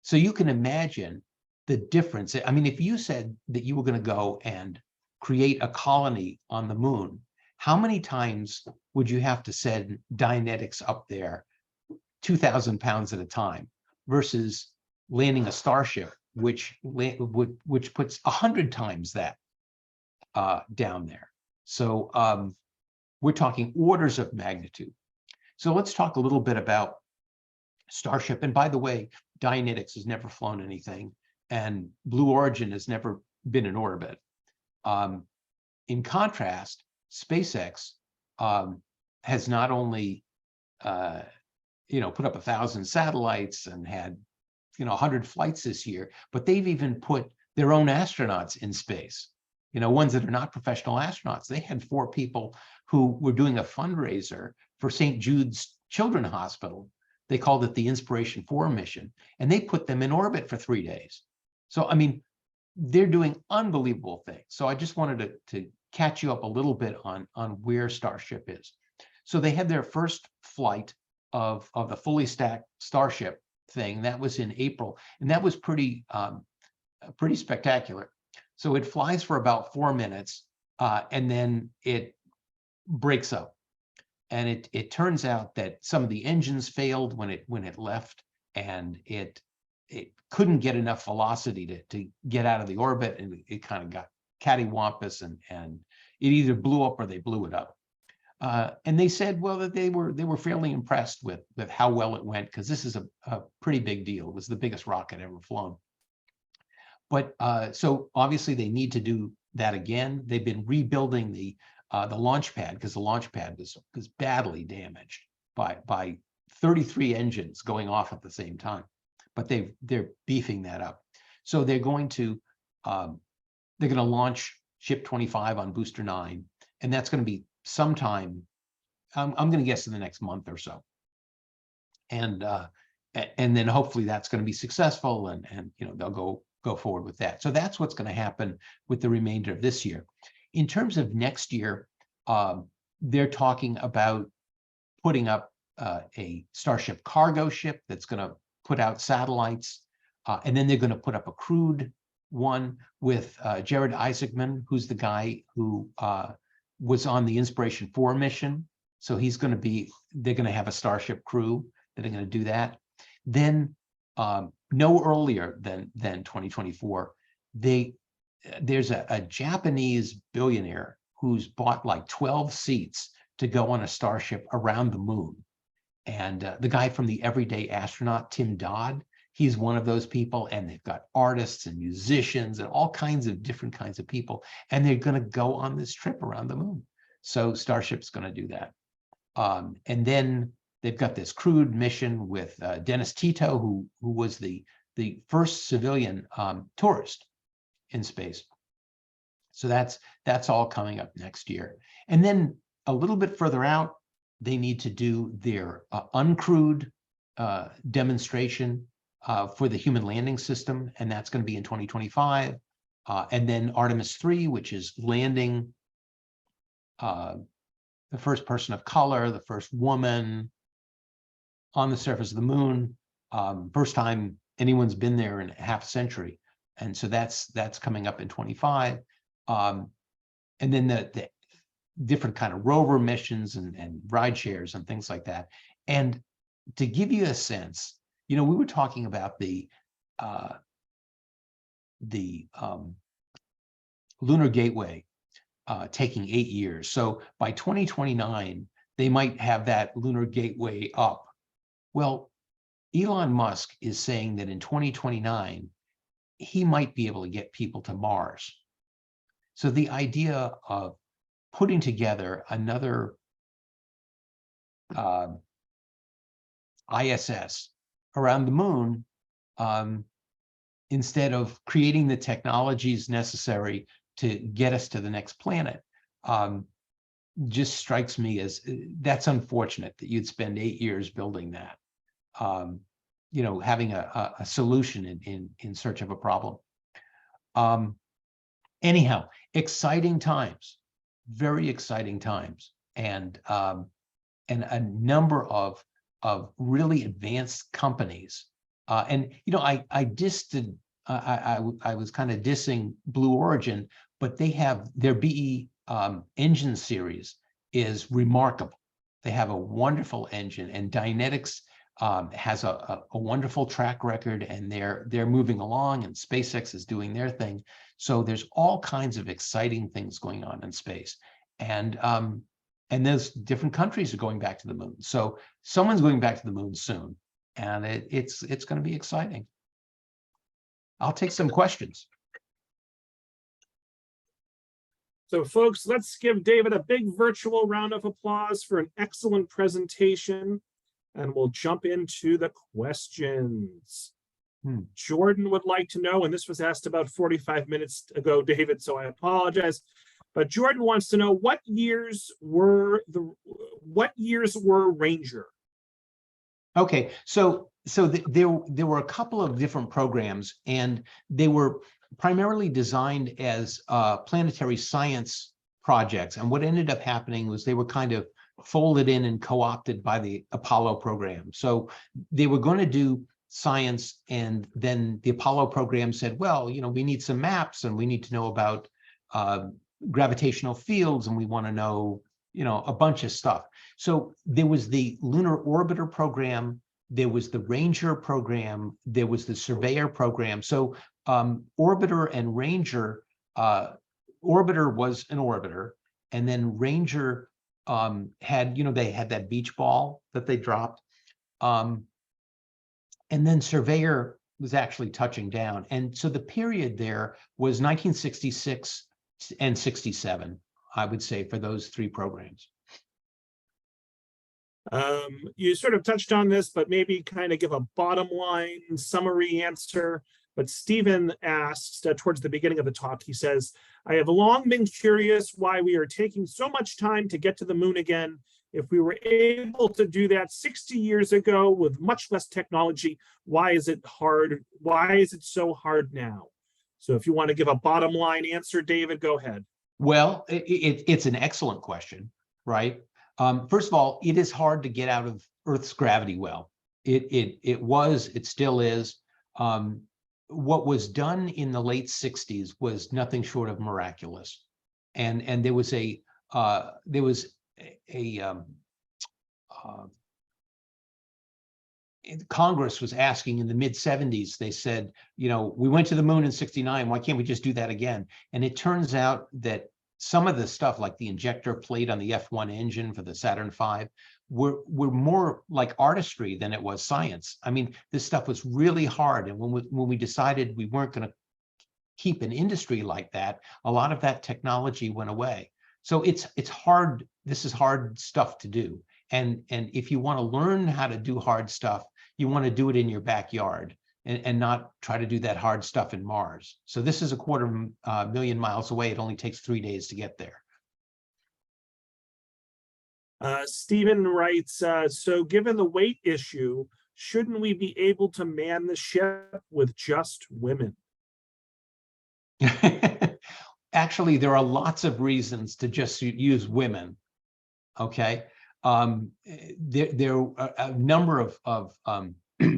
So you can imagine the difference. I mean, if you said that you were going to go and create a colony on the moon, how many times would you have to send Dynetics up there 2,000 pounds at a time versus landing a Starship, which puts 100 times that down there? So we're talking orders of magnitude. So let's talk a little bit about Starship. And by the way, Dynetics has never flown anything, and Blue Origin has never been in orbit. In contrast, SpaceX has not only put up 1,000 satellites and had 100 flights this year, but they've even put their own astronauts in space. Ones that are not professional astronauts. They had 4 people who were doing a fundraiser for St. Jude's Children's Hospital. They called it the Inspiration 4 mission, and they put them in orbit for 3 days. So, I mean, they're doing unbelievable things. So I just wanted to catch you up a little bit on where Starship is. So they had their first flight of the fully stacked Starship thing. That was in April, and that was pretty spectacular. So it flies for about 4 minutes, and then it breaks up. And it turns out that some of the engines failed when it left, and it couldn't get enough velocity to get out of the orbit, and it kind of got cattywampus, and it either blew up or they blew it up. And they said, well, that they were fairly impressed with how well it went, because this is a pretty big deal. It was the biggest rocket ever flown. But so obviously they need to do that again. They've been rebuilding the launch pad, because the launch pad was badly damaged by 33 engines going off at the same time. But they're beefing that up. So they're going to launch Ship 25 on Booster 9, and that's going to be sometime. I'm going to guess in the next month or so. And then hopefully that's going to be successful, and they'll go forward with that. So that's what's going to happen with the remainder of this year. In terms of next year, they're talking about putting up a Starship cargo ship that's going to put out satellites, and then they're going to put up a crewed one with Jared Isaacman, who's the guy who was on the Inspiration 4 mission. So they're going to have a Starship crew that are going to do that. Then no earlier than 2024, there's a Japanese billionaire who's bought like 12 seats to go on a Starship around the moon. And the guy from the Everyday Astronaut, Tim Dodd, he's one of those people. And they've got artists and musicians and all kinds of different kinds of people. And they're going to go on this trip around the moon. So Starship's going to do that. And then they've got this crewed mission with Dennis Tito, who was the first civilian tourist in space. So that's all coming up next year. And then a little bit further out, they need to do their uncrewed demonstration for the human landing system, and that's going to be in 2025. And then Artemis 3, which is landing the first person of color, the first woman on the surface of the moon, first time anyone's been there in half a century. And so that's coming up in 25. And then the different kind of rover missions and ride shares and things like that. And to give you a sense, we were talking about the Lunar Gateway taking 8 years. So by 2029, they might have that Lunar Gateway up. Well, Elon Musk is saying that in 2029, he might be able to get people to Mars. So the idea of putting together another ISS around the moon, instead of creating the technologies necessary to get us to the next planet, just strikes me as that's unfortunate that you'd spend 8 years building that, having a solution in search of a problem. Anyhow, exciting times, very exciting times, and a number of really advanced companies. I was kind of dissing Blue Origin, but they have their BE engine series is remarkable. They have a wonderful engine, and Dynetics has a wonderful track record, and they're moving along, and SpaceX is doing their thing. So there's all kinds of exciting things going on in space, and there's different countries are going back to the moon. So someone's going back to the moon soon, and it's going to be exciting. I'll take some questions. So folks, let's give David a big virtual round of applause for an excellent presentation, and we'll jump into the questions. Jordan would like to know, and this was asked about 45 minutes ago, David, so I apologize. But Jordan wants to know what years were Ranger? Okay, so there were a couple of different programs, and they were primarily designed as planetary science projects. And what ended up happening was they were kind of folded in and co-opted by the Apollo program. So they were going to do science, and then the Apollo program said, well, we need some maps, and we need to know about gravitational fields, and we want to know, a bunch of stuff. So there was the Lunar Orbiter program, there was the Ranger program, there was the Surveyor program. So Orbiter and Ranger, Orbiter was an orbiter, and then Ranger had, they had that beach ball that they dropped. And then Surveyor was actually touching down. And so the period there was 1966 and 67, I would say, for those three programs. You sort of touched on this, but maybe kind of give a bottom line summary answer. But Stephen asked towards the beginning of the talk, he says, I have long been curious why we are taking so much time to get to the moon again. If we were able to do that 60 years ago with much less technology, why is it hard? Why is it so hard now? So if you want to give a bottom line answer, David, go ahead. Well, it's an excellent question, right? First of all, it is hard to get out of Earth's gravity well. It still is. What was done in the late 60s was nothing short of miraculous. And there was Congress was asking in the mid 70s, they said, we went to the moon in 69, why can't we just do that again? And it turns out that some of the stuff like the injector plate on the F1 engine for the Saturn V were more like artistry than it was science. I mean, this stuff was really hard. And when we decided we weren't going to keep an industry like that, a lot of that technology went away. So it's hard. This is hard stuff to do. And if you want to learn how to do hard stuff, you want to do it in your backyard and not try to do that hard stuff in Mars. So this is 250,000 miles away. It only takes 3 days to get there. Stephen writes, so given the weight issue, shouldn't we be able to man the ship with just women? Actually, there are lots of reasons to just use women. Okay, there are a number of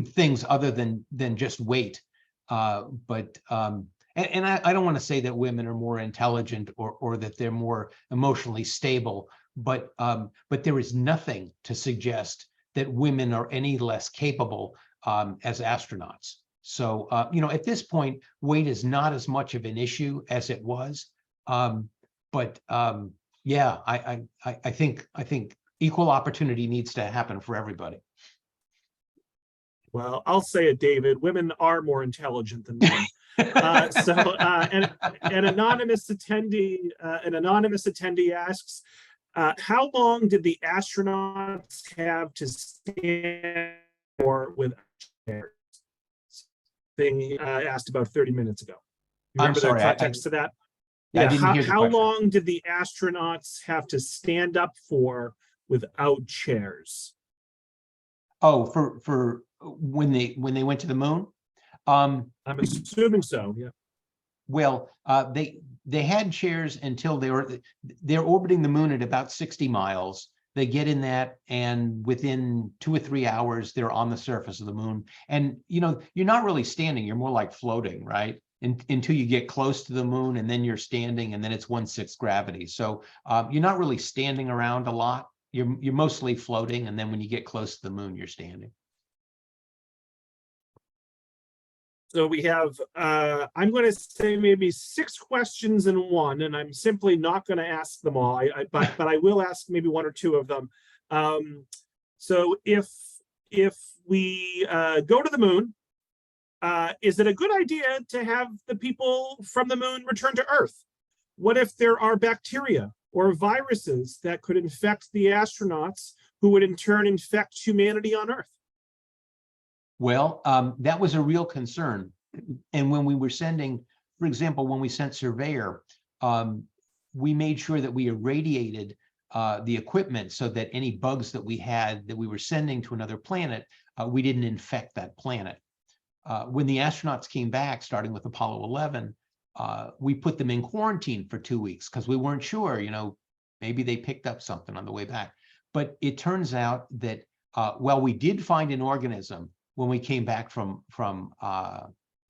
things other than just weight, and I don't want to say that women are more intelligent or that they're more emotionally stable, but there is nothing to suggest that women are any less capable as astronauts. So at this point, weight is not as much of an issue as it was, yeah, I think equal opportunity needs to happen for everybody. Well, I'll say it, David. Women are more intelligent than men. An anonymous attendee asks, how long did the astronauts have to stand for with chairs? Thing asked about 30 minutes ago. You remember the context to that? Yeah, I didn't hear the how question. long did the astronauts have to stand up for without chairs? Oh, for when they went to the moon? I'm assuming so, yeah. Well, they had chairs until they're orbiting the moon at about 60 miles. They get in that, and within 2 or 3 hours, they're on the surface of the moon. And you're not really standing; you're more like floating, right? Until you get close to the moon, and then you're standing, and then it's 1/6 gravity. So you're not really standing around a lot. You're mostly floating, and then when you get close to the moon, you're standing. So we have, I'm going to say maybe 6 questions in one, and I'm simply not going to ask them all. But I will ask maybe 1 or 2 of them. So if we go to the moon, is it a good idea to have the people from the moon return to Earth? What if there are bacteria or viruses that could infect the astronauts, who would in turn infect humanity on Earth? Well, that was a real concern. And when we were sending, for example, when we sent Surveyor, we made sure that we irradiated the equipment so that any bugs that we had that we were sending to another planet, we didn't infect that planet. When the astronauts came back, starting with Apollo 11, we put them in quarantine for 2 weeks because we weren't sure, maybe they picked up something on the way back. But it turns out that while we did find an organism when we came back from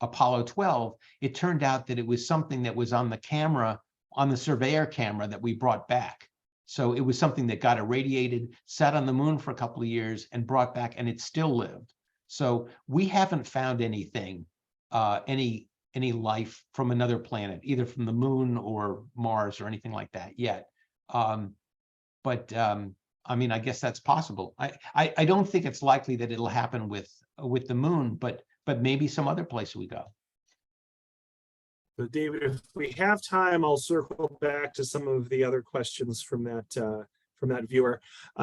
Apollo 12, it turned out that it was something that was on the camera, on the Surveyor camera that we brought back. So it was something that got irradiated, sat on the moon for a couple of years, and brought back, and it still lived. So we haven't found anything, any life from another planet, either from the moon or Mars or anything like that yet. I mean, I guess that's possible. I don't think it's likely that it'll happen with the moon, but maybe some other place we go. So David, if we have time, I'll circle back to some of the other questions from that viewer.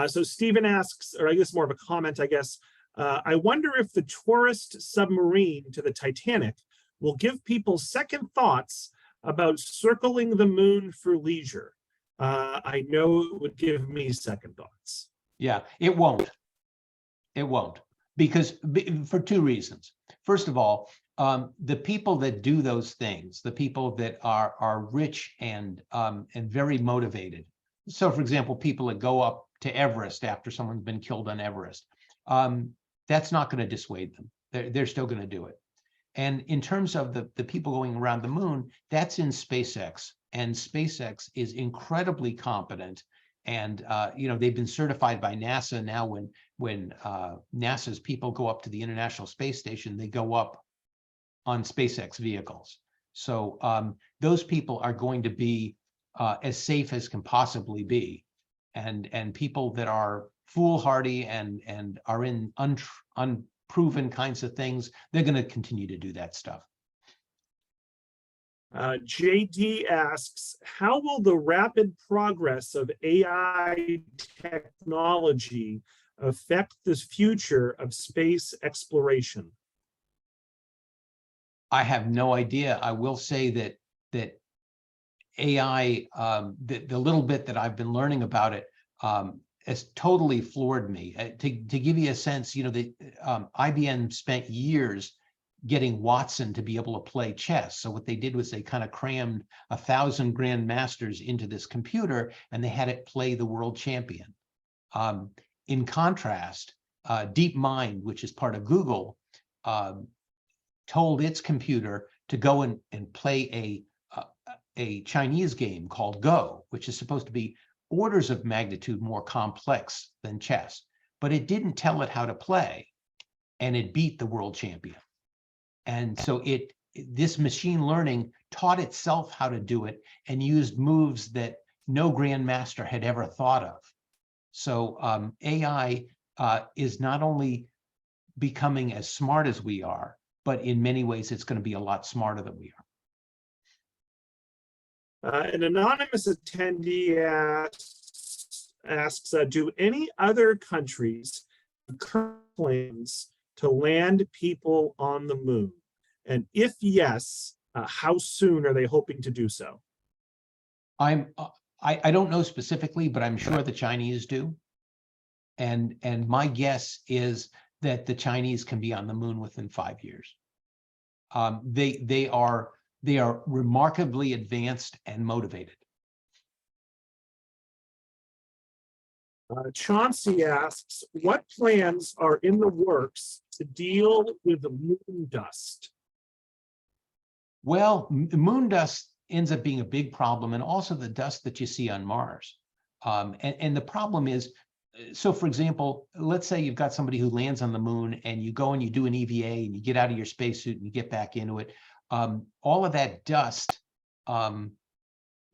So Stephen asks, or I guess more of a comment, I guess, I wonder if the tourist submarine to the Titanic will give people second thoughts about circling the moon for leisure. I know it would give me second thoughts. Yeah, it won't. It won't, because for 2 reasons. First of all, the people that do those things, the people that are rich and very motivated. So, for example, people that go up to Everest after someone's been killed on Everest, that's not going to dissuade them. They're still going to do it. And in terms of the people going around the moon, that's in SpaceX, and SpaceX is incredibly competent. And they've been certified by NASA now. When NASA's people go up to the International Space Station, they go up on SpaceX vehicles. So those people are going to be as safe as can possibly be, and people that are foolhardy and are in unproven kinds of things, they're going to continue to do that stuff. JD asks, how will the rapid progress of AI technology affect the future of space exploration? I have no idea. I will say that AI, the little bit that I've been learning about it, has totally floored me. To give you a sense, IBM spent years getting Watson to be able to play chess. So what they did was they kind of crammed 1,000 grandmasters into this computer, and they had it play the world champion. In contrast, DeepMind, which is part of Google, told its computer to go and play a Chinese game called Go, which is supposed to be orders of magnitude more complex than chess, but it didn't tell it how to play, and it beat the world champion. And so this machine learning taught itself how to do it and used moves that no grandmaster had ever thought of. So AI is not only becoming as smart as we are, but in many ways, it's going to be a lot smarter than we are. An anonymous attendee asks, do any other countries have current plans to land people on the moon? And if yes, how soon are they hoping to do so? I don't know specifically, but I'm sure the Chinese do. And my guess is that the Chinese can be on the moon within 5 years. They are remarkably advanced and motivated. Chauncey asks, what plans are in the works to deal with the moon dust? Well, moon dust ends up being a big problem, and also the dust that you see on Mars. And the problem is, so for example, let's say you've got somebody who lands on the moon and you go and you do an EVA and you get out of your spacesuit and you get back into it. All of that dust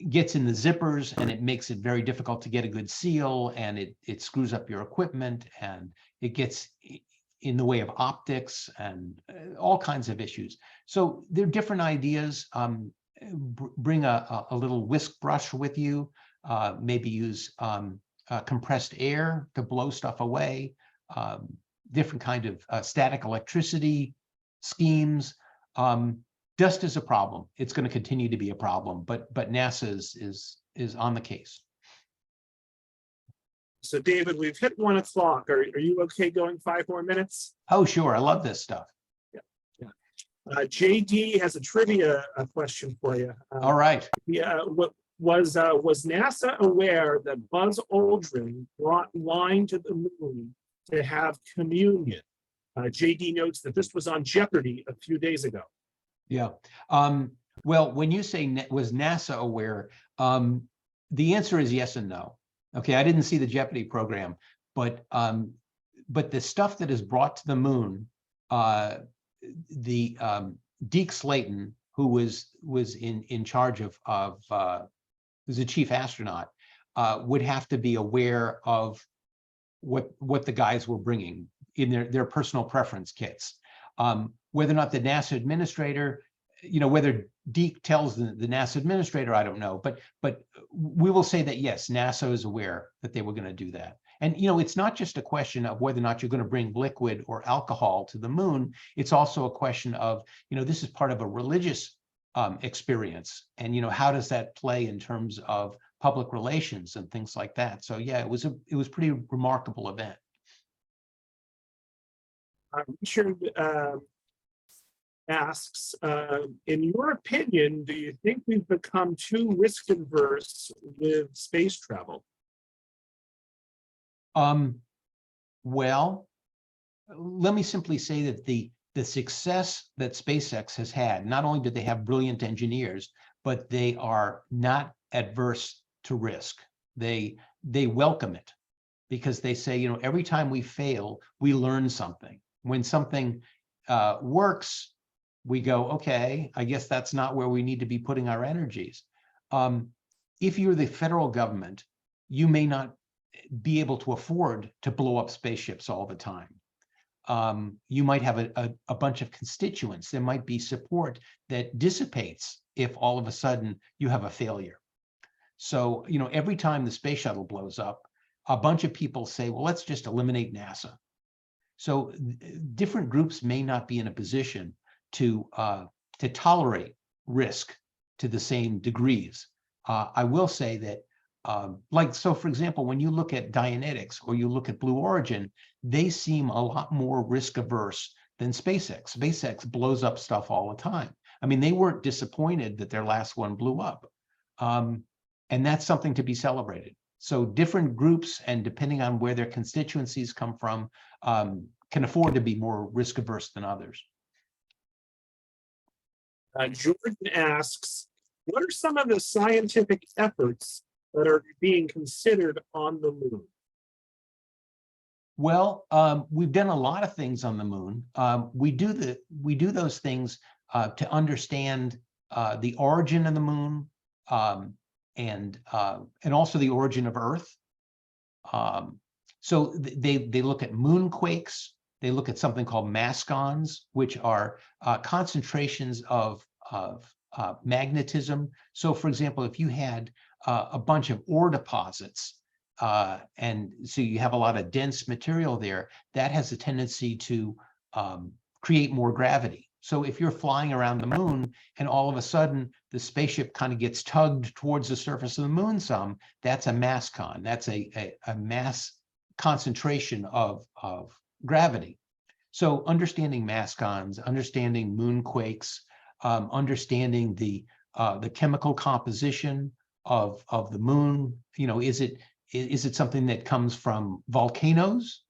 gets in the zippers, and it makes it very difficult to get a good seal, and it screws up your equipment, and it gets in the way of optics and all kinds of issues. So there are different ideas. Bring a little whisk brush with you, maybe use compressed air to blow stuff away, different kind of static electricity schemes. Dust is a problem. It's going to continue to be a problem, but NASA is on the case. So David, we've hit 1 o'clock. Are you okay going 5 more minutes? Oh, sure. I love this stuff. Yeah. JD has a trivia question for you. All right. Yeah. Was NASA aware that Buzz Aldrin brought wine to the moon to have communion? JD notes that this was on Jeopardy a few days ago. Yeah. Well, when you say was NASA aware, the answer is yes and no. Okay, I didn't see the Jeopardy program, but the stuff that is brought to the moon, Deke Slayton, who was in charge of who's the chief astronaut, would have to be aware of what the guys were bringing in their personal preference kits. Whether or not the NASA administrator, whether Deke tells the NASA administrator, I don't know, but we will say that yes, NASA is aware that they were going to do that. And it's not just a question of whether or not you're going to bring liquid or alcohol to the moon. It's also a question of, this is part of a religious experience, and how does that play in terms of public relations and things like that. So yeah, it was a pretty remarkable event. Richard asks, in your opinion, do you think we've become too risk averse with space travel? Well, let me simply say that the success that SpaceX has had, not only do they have brilliant engineers, but they are not adverse to risk. They welcome it, because they say, every time we fail, we learn something. When something works, we go, okay, I guess that's not where we need to be putting our energies. If you're the federal government, you may not be able to afford to blow up spaceships all the time. You might have a bunch of constituents. There might be support that dissipates if all of a sudden you have a failure. So, every time the space shuttle blows up, a bunch of people say, well, let's just eliminate NASA. So different groups may not be in a position to tolerate risk to the same degrees. I will say that, so for example, when you look at Dianetics or you look at Blue Origin, they seem a lot more risk averse than SpaceX. SpaceX blows up stuff all the time. I mean, they weren't disappointed that their last one blew up. And that's something to be celebrated. So different groups, and depending on where their constituencies come from, can afford to be more risk averse than others. Jordan asks, what are some of the scientific efforts that are being considered on the moon? Well, we've done a lot of things on the moon. We do those things to understand the origin of the moon, and also the origin of Earth. So they look at moonquakes. They look at something called mascons, which are concentrations of magnetism. So, for example, if you had a bunch of ore deposits, and so you have a lot of dense material there, that has a tendency to create more gravity. So if you're flying around the moon and all of a sudden the spaceship kind of gets tugged towards the surface of the moon some, that's a mascon. That's a mass concentration of gravity. So understanding mascons, understanding moonquakes, understanding the chemical composition of the moon. You know, is it something that comes from volcanoes?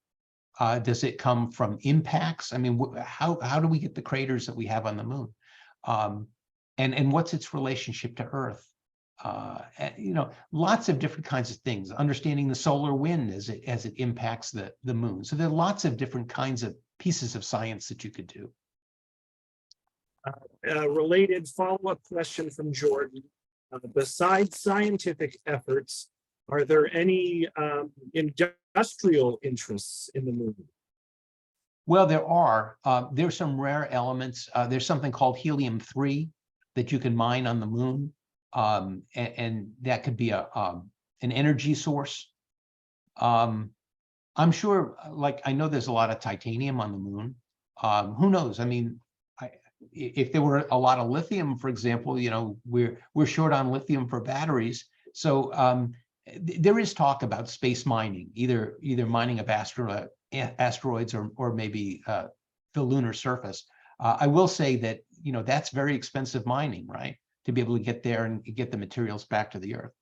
Does it come from impacts? I mean, how do we get the craters that we have on the moon? And what's its relationship to Earth? You know, lots of different kinds of things. Understanding the solar wind as it impacts the moon. So there are lots of different kinds of pieces of science that you could do. A related follow-up question from Jordan. Besides scientific efforts, are there any industrial interests in the moon? Well, there are. There's some rare elements. There's something called helium-3 that you can mine on the moon, and that could be an energy source. I'm sure, like, I know there's a lot of titanium on the moon. Who knows? I mean, if there were a lot of lithium, for example, you know, we're short on lithium for batteries. So there is talk about space mining, either mining of asteroids or maybe the lunar surface. I will say that, you know, that's very expensive mining, right? To be able to get there and get the materials back to the Earth.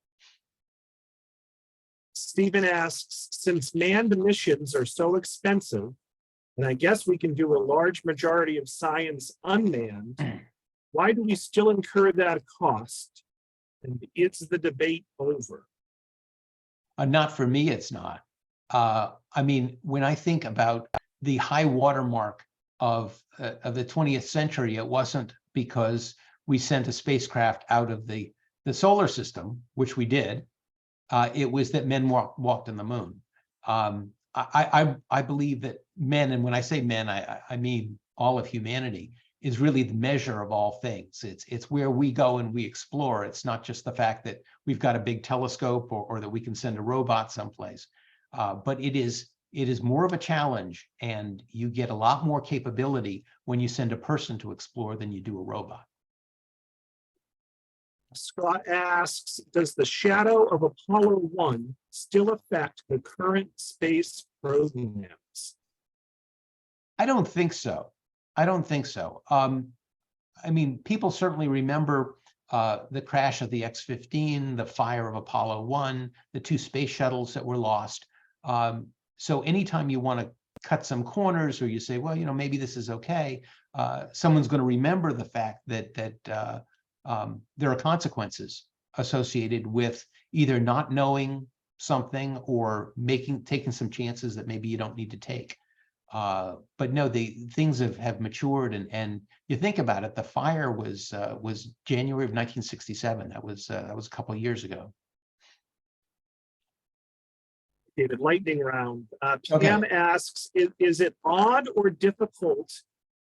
Stephen asks, since manned missions are so expensive, and I guess we can do a large majority of science unmanned, why do we still incur that cost? And is the debate over? Not for me, it's not. I mean, when I think about the high watermark of the 20th century, it wasn't because we sent a spacecraft out of the solar system, which we did. It was that men walked on the moon. I believe that men, and when I say men, I mean all of humanity, is really the measure of all things. It's where we go and we explore. It's not just the fact that we've got a big telescope or that we can send a robot someplace, but it is more of a challenge, and you get a lot more capability when you send a person to explore than you do a robot. Scott asks, does the shadow of Apollo 1 still affect the current space programs? I don't think so. I don't think so. I mean, people certainly remember the crash of the X-15, the fire of Apollo 1, the 2 space shuttles that were lost. So anytime you want to cut some corners, or you say, well, you know, maybe this is okay, someone's going to remember the fact that there are consequences associated with either not knowing something or taking some chances that maybe you don't need to take. But no, things have matured, and you think about it, the fire was January of 1967. That was a couple of years ago. David, lightning round. Okay. Pam asks, is it odd or difficult?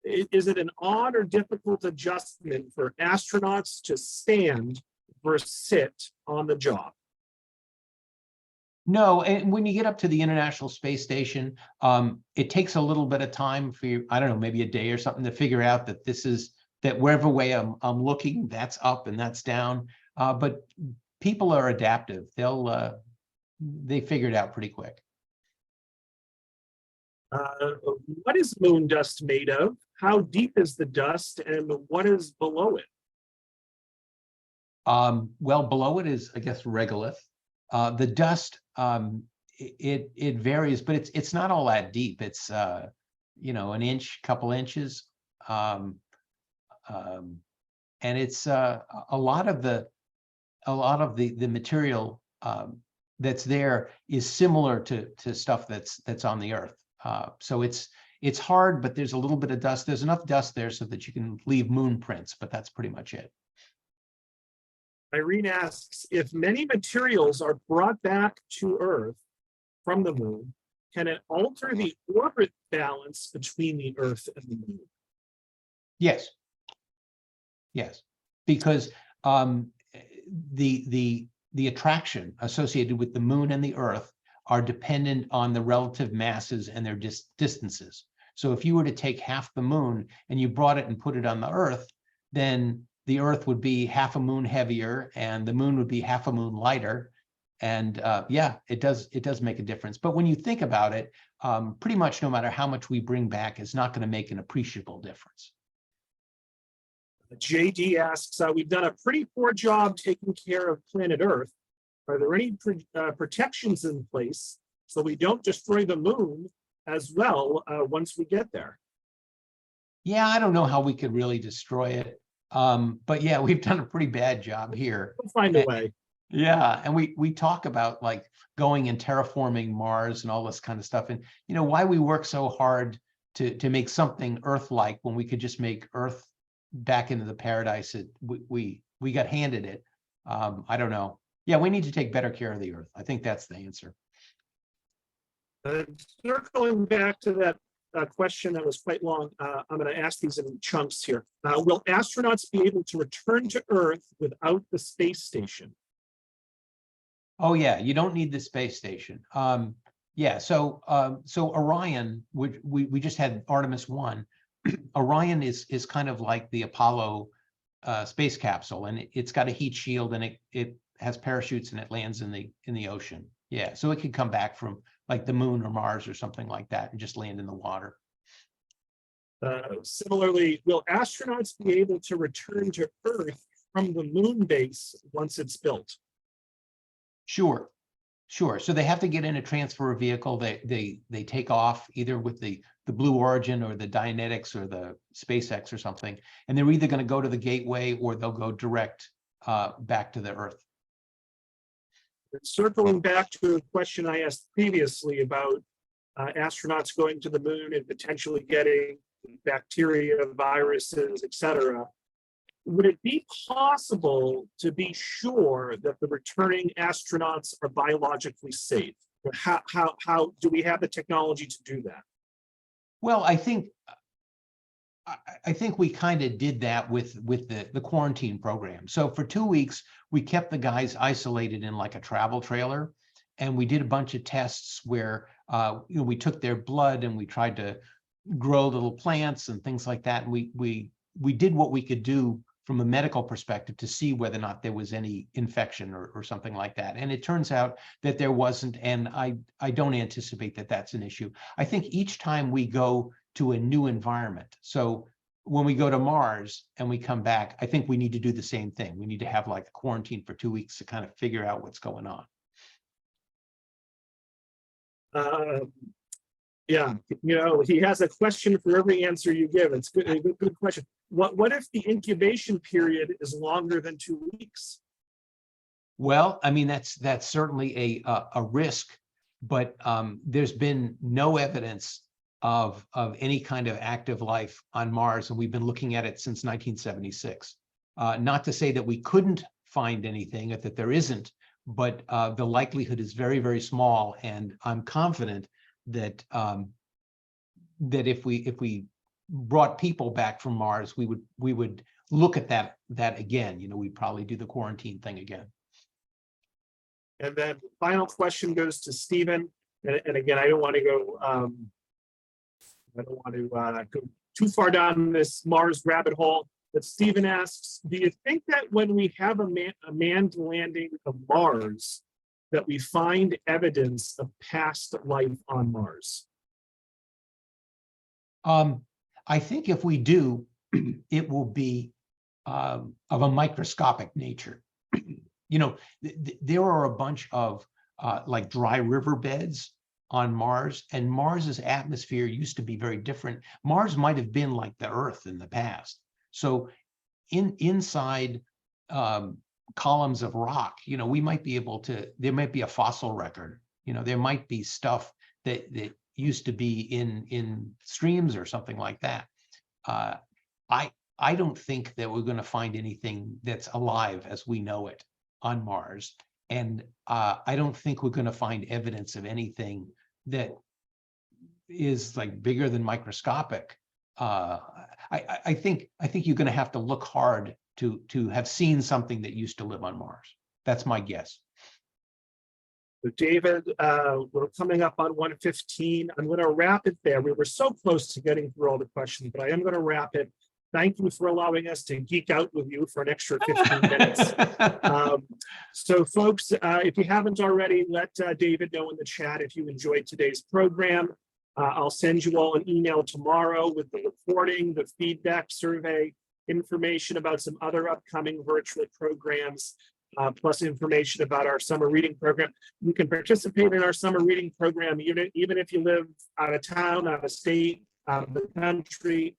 Is it an odd or difficult adjustment for astronauts to stand versus sit on the job? No, and when you get up to the International Space Station, it takes a little bit of time for you, I don't know, maybe a day or something, to figure out that wherever way I'm looking, that's up and that's down. But people are adaptive. They figure it out pretty quick. Uh, what is moon dust made of? How deep is the dust, and what is below it? Well, below it is, I guess, regolith. The dust, it varies, but it's not all that deep. It's an inch, couple inches, um, um, and it's a lot of the material that's there is similar to stuff that's on the Earth. So it's hard, but there's a little bit of dust. There's enough dust there so that you can leave moon prints, but that's pretty much it. Irene asks, if many materials are brought back to Earth from the moon, can it alter the orbit balance between the Earth and the moon? Yes. Yes, because the attraction associated with the moon and the Earth are dependent on the relative masses and their distances. So if you were to take half the moon and you brought it and put it on the Earth, then the Earth would be half a moon heavier and the moon would be half a moon lighter. And yeah, it does make a difference. But when you think about it, pretty much no matter how much we bring back, it's not going to make an appreciable difference. JD asks, we've done a pretty poor job taking care of planet Earth. Are there any protections in place so we don't destroy the moon as well once we get there? Yeah, I don't know how we could really destroy it. But yeah, we've done a pretty bad job here. We'll find a way. Yeah, and we talk about like going and terraforming Mars and all this kind of stuff. And why we work so hard to make something Earth-like when we could just make Earth back into the paradise that we got handed it. I don't know. Yeah, we need to take better care of the Earth. I think that's the answer. Circling back to that question that was quite long, I'm going to ask these in chunks here. Will astronauts be able to return to Earth without the space station? Oh yeah, you don't need the space station. Yeah, so Orion, we just had Artemis 1. Orion is kind of like the Apollo space capsule, and it's got a heat shield, and it has parachutes, and it lands in the ocean. Yeah, so it could come back from like the moon or Mars or something like that and just land in the water. Similarly, will astronauts be able to return to Earth from the moon base once it's built? Sure. So they have to get in a transfer vehicle. They take off either with the Blue Origin or the Dynetics or the SpaceX or something, and they're either going to go to the gateway or they'll go direct back to the Earth. Circling back to a question I asked previously about astronauts going to the moon and potentially getting bacteria, viruses, etc. Would it be possible to be sure that the returning astronauts are biologically safe? How do we have the technology to do that? Well, I think we kind of did that with the quarantine program. So for 2 weeks, we kept the guys isolated in like a travel trailer, and we did a bunch of tests where we took their blood and we tried to grow little plants and things like that. And we did what we could do from a medical perspective to see whether or not there was any infection or something like that. And it turns out that there wasn't, and I don't anticipate that that's an issue. I think each time we go to a new environment, so when we go to Mars and we come back, I think we need to do the same thing. We need to have like a quarantine for 2 weeks to kind of figure out what's going on. Yeah, he has a question for every answer you give. It's good, a good question. What if the incubation period is longer than 2 weeks? Well, I mean, that's certainly a risk, but there's been no evidence of any kind of active life on Mars, and we've been looking at it since 1976. Not to say that we couldn't find anything, or that there isn't, but the likelihood is very, very small, and I'm confident that that if we brought people back from Mars, we would look at that again. We'd probably do the quarantine thing again. And then final question goes to Stephen. And again, I don't want to go go too far down this Mars rabbit hole. But Stephen asks, do you think that when we have a manned landing of Mars, that we find evidence of past life on Mars? I think if we do, it will be of a microscopic nature. You know, there are a bunch of like dry riverbeds on Mars, and Mars's atmosphere used to be very different. Mars might have been like the Earth in the past. So inside columns of rock, you know, we might be able to, there might be a fossil record, you know, there might be stuff that used to be in streams or something like that. I don't think that we're going to find anything that's alive as we know it on Mars. And I don't think we're going to find evidence of anything that is like bigger than microscopic. I think you're going to have to look hard to have seen something that used to live on Mars. That's my guess. So David, we're coming up on 1:15. I'm going to wrap it there. We were so close to getting through all the questions, but I am going to wrap it. Thank you for allowing us to geek out with you for an extra 15 minutes. So folks, if you haven't already, let David know in the chat if you enjoyed today's program. I'll send you all an email tomorrow with the recording, the feedback survey, information about some other upcoming virtual programs, plus information about our summer reading program. You can participate in our summer reading program even if you live out of town, out of state, out of the country.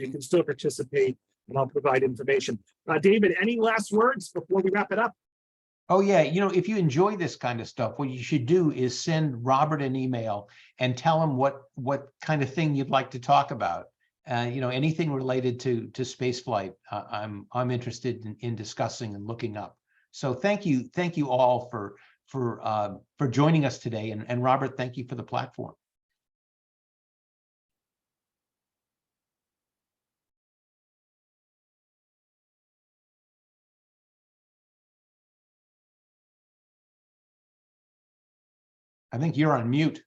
You can still participate, and I'll provide information. David, any last words before we wrap it up? Oh, yeah. You know, if you enjoy this kind of stuff, what you should do is send Robert an email and tell him what kind of thing you'd like to talk about. You know, anything related to space flight, I'm interested in discussing and looking up. So thank you all for joining us today. And Robert, thank you for the platform. I think you're on mute.